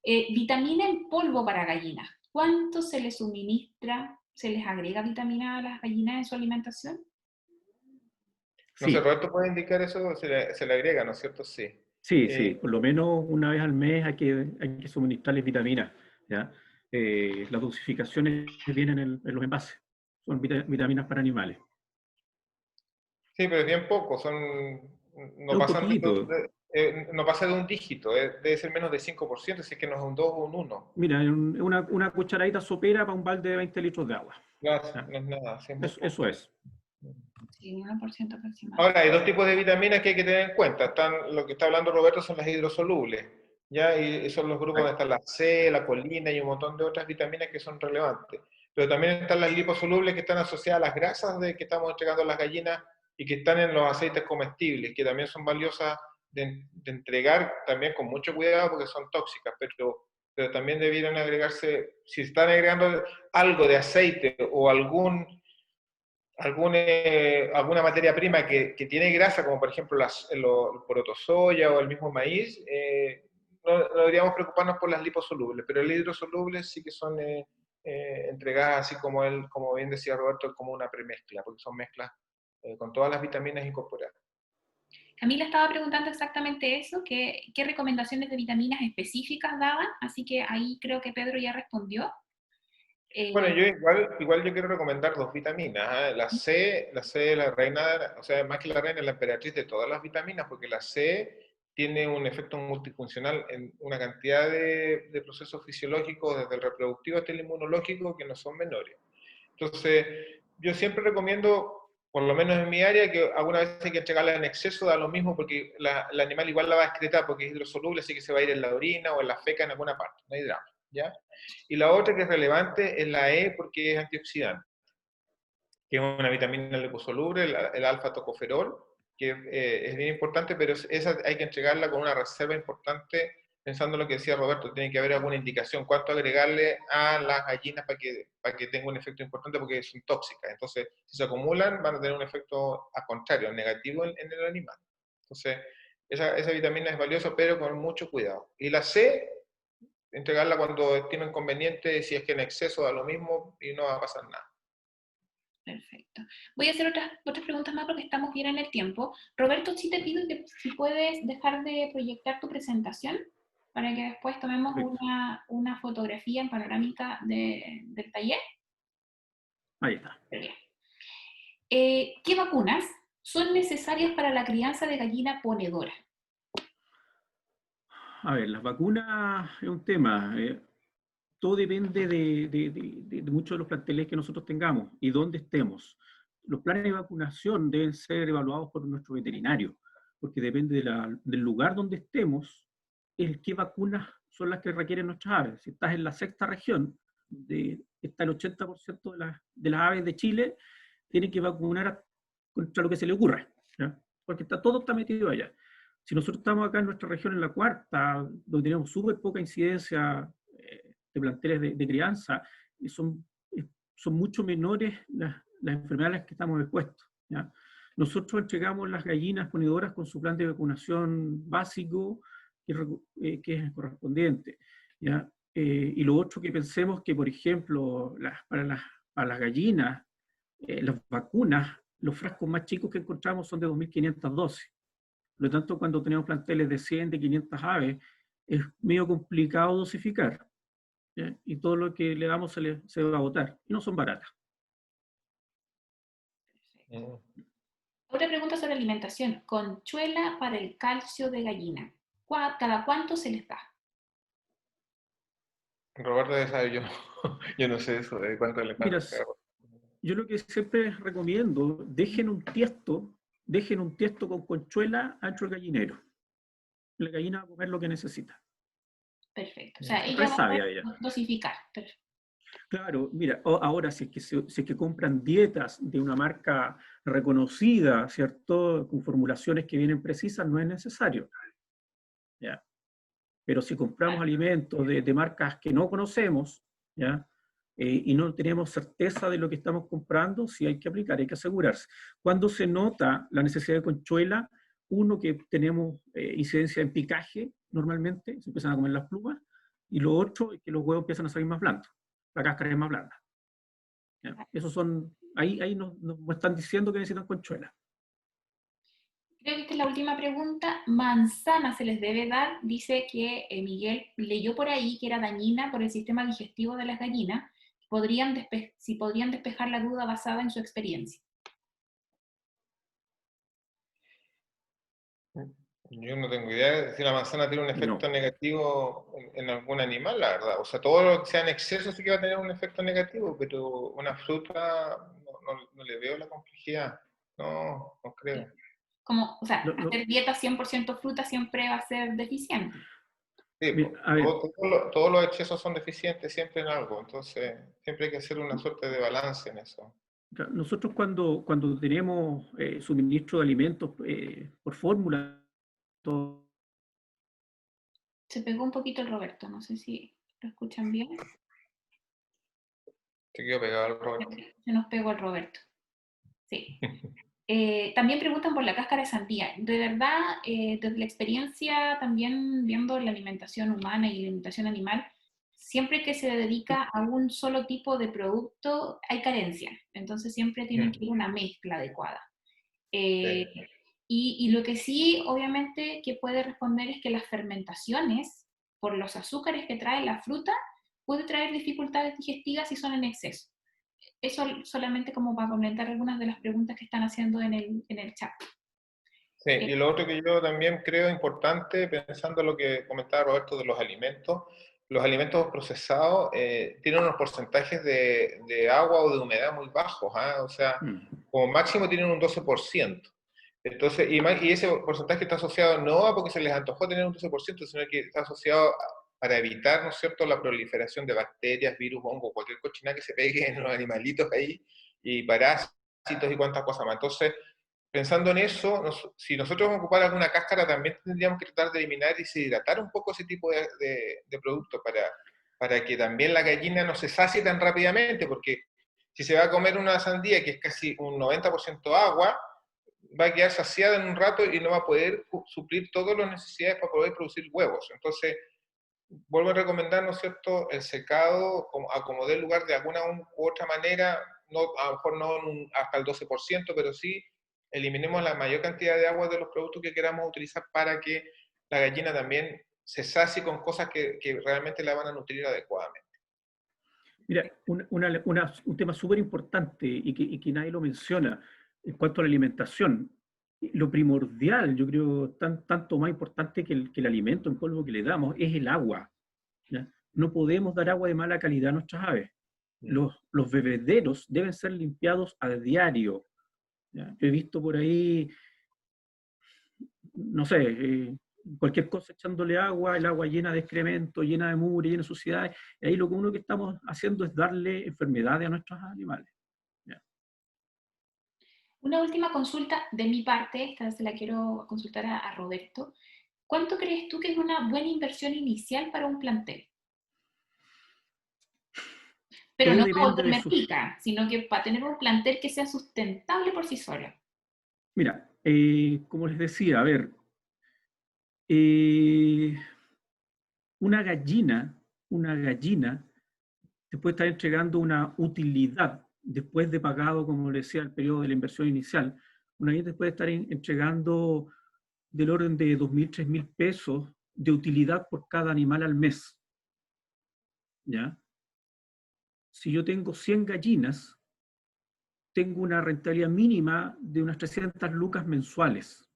Vitamina en polvo para gallinas. ¿Cuánto se les suministra, se les agrega vitamina a las gallinas en su alimentación? No sé, Sí, Roberto puede indicar eso, se le agrega, ¿no es cierto? Sí. sí, por lo menos una vez al mes hay que suministrarles vitaminas, ¿ya? Las dosificaciones vienen en los envases, son vitaminas para animales. Sí, pero es bien poco, Es un poquito. no pasa de un dígito, debe ser menos de 5%, si es que no es un 2 o un 1. Mira, una cucharadita sopera para un balde de 20 litros de agua. Claro, ¿Ya? no es nada, sí, es muy poco. Eso es. Sí, 1% aproximadamente. Ahora, hay dos tipos de vitaminas que hay que tener en cuenta. Lo que está hablando Roberto son las hidrosolubles, ¿ya? Y son los grupos donde está la C, la colina y un montón de otras vitaminas que son relevantes. Pero también están las liposolubles que están asociadas a las grasas que estamos entregando a las gallinas y que están en los aceites comestibles, que también son valiosas de entregar también con mucho cuidado porque son tóxicas, pero también debieran agregarse, si están agregando algo de aceite o alguna materia prima que tiene grasa, como por ejemplo el porotosoya o el mismo maíz, no deberíamos preocuparnos por las liposolubles, pero las hidrosolubles sí que son entregadas así como bien decía Roberto, como una premezcla, porque son mezclas con todas las vitaminas incorporadas. Camila estaba preguntando exactamente eso, qué recomendaciones de vitaminas específicas daban, así que ahí creo que Pedro ya respondió. Bueno, yo igual yo quiero recomendar dos vitaminas. La C es la reina, o sea, más que la reina, es la emperatriz de todas las vitaminas, porque la C tiene un efecto multifuncional en una cantidad de procesos fisiológicos, desde el reproductivo hasta el inmunológico, que no son menores. Entonces, yo siempre recomiendo, por lo menos en mi área, que alguna vez hay que entregarla en exceso, da lo mismo, porque el animal igual la va a excretar, porque es hidrosoluble, así que se va a ir en la orina o en la feca en alguna parte, no hay drama. ¿ya? Y la otra que es relevante es la E porque es antioxidante, que es una vitamina liposoluble, el alfa-tocoferol, que es bien importante, pero esa hay que entregarla con una reserva importante, pensando en lo que decía Roberto, tiene que haber alguna indicación, cuánto agregarle a las gallinas para que tenga un efecto importante, porque son tóxicas. Entonces, si se acumulan, van a tener un efecto al contrario, negativo en el animal. Entonces, esa vitamina es valiosa, pero con mucho cuidado. Y la C, entregarla cuando estimen conveniente, si es que en exceso da lo mismo y no va a pasar nada. Perfecto. Voy a hacer otras preguntas más porque estamos bien en el tiempo. Roberto, sí te pido que si puedes dejar de proyectar tu presentación para que después tomemos una fotografía en panorámica del taller. Ahí está. Muy bien. ¿Qué vacunas son necesarias para la crianza de gallina ponedora? A ver, las vacunas es un tema. Todo depende de muchos de los planteles que nosotros tengamos y dónde estemos. Los planes de vacunación deben ser evaluados por nuestro veterinario, porque depende del lugar donde estemos, el qué vacunas son las que requieren nuestras aves. Si estás en la sexta región, está el 80% de las aves de Chile, tienen que vacunar contra lo que se le ocurra, ¿ya? Porque todo está metido allá. Si nosotros estamos acá en nuestra región, en la cuarta, donde tenemos súper poca incidencia de planteles de crianza, y son mucho menores las enfermedades a las que estamos expuestos, ¿ya? Nosotros entregamos las gallinas ponedoras con su plan de vacunación básico, que es correspondiente, ¿ya? Y lo otro que pensemos que, por ejemplo, para las gallinas, las vacunas, los frascos más chicos que encontramos son de 2.500 dosis. Por lo tanto, cuando tenemos planteles de 100, de 500 aves, es medio complicado dosificar, ¿ya? Y todo lo que le damos se va a botar, y no son baratas. Otra pregunta sobre alimentación. Conchuela para el calcio de gallina. ¿Cada cuánto se les da? Roberto ya sabe, yo no sé eso de cuánto le Mira, pasa. yo lo que siempre recomiendo, dejen un tiesto con conchuela adentro del gallinero. La gallina va a comer lo que necesita. Perfecto. O sea, Es ella re va a sabia poder ella. dosificar. Perfecto. Claro, mira, ahora si es que compran dietas de una marca reconocida, ¿cierto? Con formulaciones que vienen precisas, no es necesario, ¿ya? Pero si compramos alimentos de marcas que no conocemos, ¿ya? Y no tenemos certeza de lo que estamos comprando, sí hay que aplicar, hay que asegurarse. Cuando se nota la necesidad de conchuela, uno, que tenemos incidencia en picaje, normalmente, se empiezan a comer las plumas, y lo otro es que los huevos empiezan a salir más blandos, la cáscara es más blanda. ¿Ya? Esos son, ahí nos están diciendo que necesitan conchuela. Creo que esta es la última pregunta. ¿Manzana se les debe dar? Dice que Miguel leyó por ahí que era dañina por el sistema digestivo de las gallinas. Si podrían despejar la duda basada en su experiencia. Yo no tengo idea de si la manzana tiene un efecto No. negativo en algún animal, la verdad. O sea, todo lo que sea en exceso sí que va a tener un efecto negativo, pero una fruta no le veo la complejidad. No creo. O sea, hacer dieta 100% fruta siempre va a ser deficiente. Sí, A ver, todos los excesos son deficientes siempre en algo, entonces siempre hay que hacer una suerte de balance en eso. nosotros cuando tenemos suministro de alimentos por fórmula, todo, Se pegó un poquito el Roberto, no sé si lo escuchan bien. Se quedó pegado al Roberto. Se nos pegó el Roberto. Sí. También preguntan por la cáscara de sandía. De verdad, desde la experiencia, también viendo la alimentación humana y la alimentación animal, siempre que se dedica a un solo tipo de producto, hay carencia. Entonces siempre tiene que ir una mezcla adecuada. Y lo que sí, obviamente, que puede responder es que las fermentaciones, por los azúcares que trae la fruta, puede traer dificultades digestivas si son en exceso. Eso solamente como para comentar algunas de las preguntas que están haciendo en el chat. Sí, y lo otro que yo también creo importante, pensando en lo que comentaba Roberto de los alimentos procesados tienen unos porcentajes de agua o de humedad muy bajos, ¿eh? O sea, como máximo tienen un 12%. Entonces, y ese porcentaje está asociado no a porque se les antojó tener un 12%, sino que está asociado para evitar, ¿no es cierto?, la proliferación de bacterias, virus, hongos, cualquier cochina que se pegue en los animalitos ahí, y parásitos y cuantas cosas más. Entonces, pensando en eso, si nosotros vamos a ocupar alguna cáscara, también tendríamos que tratar de eliminar y deshidratar un poco ese tipo de productos para que también la gallina no se sacie tan rápidamente, porque si se va a comer una sandía que es casi un 90% agua, va a quedar saciada en un rato y no va a poder suplir todas las necesidades para poder producir huevos. Entonces, vuelvo a recomendar, ¿no es cierto?, el secado a como dé lugar de alguna u otra manera, no, a lo mejor no hasta el 12%, pero sí eliminemos la mayor cantidad de agua de los productos que queramos utilizar para que la gallina también se sacie con cosas que realmente la van a nutrir adecuadamente. Mira, un tema súper importante y que nadie lo menciona en cuanto a la alimentación. Lo primordial, yo creo, tanto más importante que el alimento en polvo que le damos, es el agua. ¿Ya? No podemos dar agua de mala calidad a nuestras aves. Los bebederos deben ser limpiados a diario. ¿Ya? Yo he visto por ahí, no sé, cualquier cosa echándole agua, el agua llena de excremento, llena de mugre, llena de suciedades. Y ahí lo único que estamos haciendo es darle enfermedades a nuestros animales. ¿Ya? Una última consulta de mi parte, esta se la quiero consultar a Roberto. ¿Cuánto crees tú que es una buena inversión inicial para un plantel? Pero Todo no para depende de volverme su... rica, sino que para tener un plantel que sea sustentable por sí solo. Mira, como les decía, a ver, eh, una gallina te puede estar entregando una utilidad después de pagado, como les decía, el periodo de la inversión inicial. Una gallina te puede estar entregando del orden de 2.000, 3.000 pesos de utilidad por cada animal al mes. ¿Ya? Si yo tengo 100 gallinas, tengo una rentabilidad mínima de unas 300 lucas mensuales.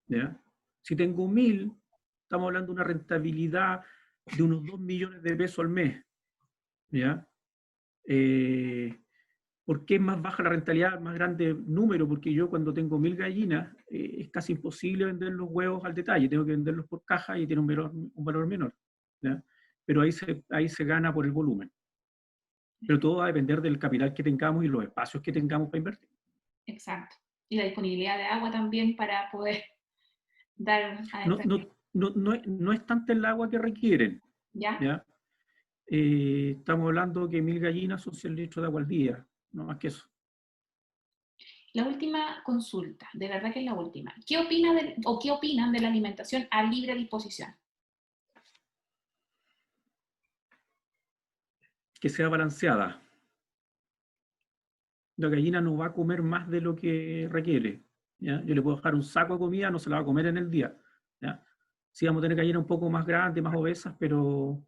¿Ya? Si tengo 1.000, estamos hablando de una rentabilidad de unos 2 millones de pesos al mes. ¿Ya? ¿Por qué es más baja la rentabilidad, más grande número? Porque yo cuando tengo 1.000 gallinas, es casi imposible vender los huevos al detalle, tengo que venderlos por caja y tiene un valor menor. ¿Ya? Pero ahí se gana por el volumen. Pero todo va a depender del capital que tengamos y los espacios que tengamos para invertir. Exacto. Y la disponibilidad de agua también para poder dar a No, estas. no, no es tanto el agua que requieren. ¿Ya? ¿Ya? Estamos hablando que 1.000 gallinas son 100 litros de agua al día, no más que eso. La última consulta, de verdad que es la última. ¿Qué opinan de la alimentación a libre disposición? Que sea balanceada. La gallina no va a comer más de lo que requiere. ¿Ya? Yo le puedo dejar un saco de comida, no se la va a comer en el día. ¿Ya? Sí vamos a tener gallinas un poco más grandes, más obesas, pero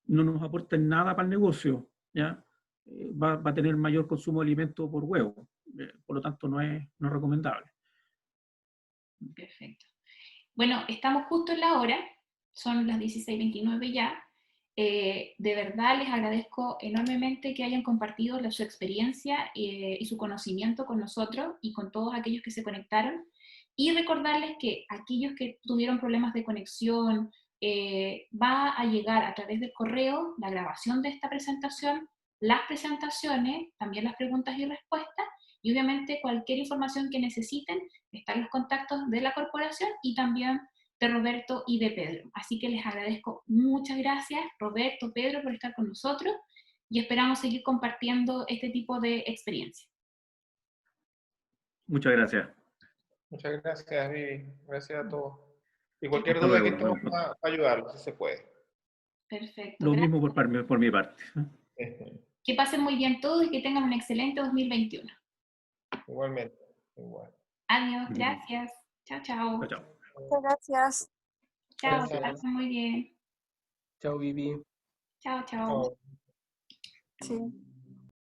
no nos aportan nada para el negocio. ¿Ya? Va a tener mayor consumo de alimento por huevo. Por lo tanto, no es recomendable. Perfecto. Bueno, estamos justo en la hora, son las 16:29 ya. De verdad les agradezco enormemente que hayan compartido su experiencia y su conocimiento con nosotros y con todos aquellos que se conectaron. Y recordarles que aquellos que tuvieron problemas de conexión, va a llegar a través del correo la grabación de esta presentación, las presentaciones, también las preguntas y respuestas, y obviamente cualquier información que necesiten, están los contactos de la corporación y también de Roberto y de Pedro. Así que les agradezco, muchas gracias, Roberto, Pedro, por estar con nosotros y esperamos seguir compartiendo este tipo de experiencias. Muchas gracias. Muchas gracias, Vivi. Gracias a todos. Y cualquier Hasta duda que luego. Nos vemos estemos pronto. para ayudarlos, si se puede. Perfecto, Lo gracias. mismo por mi parte. Que pasen muy bien todos y que tengan un excelente 2021. Igualmente. Igual. Adiós, gracias. Chao, chao. Chao, chao. Muchas gracias. Chao, que Gracias. pasen muy bien. Chao, Vivi. Chao, chao. Chao. Sí.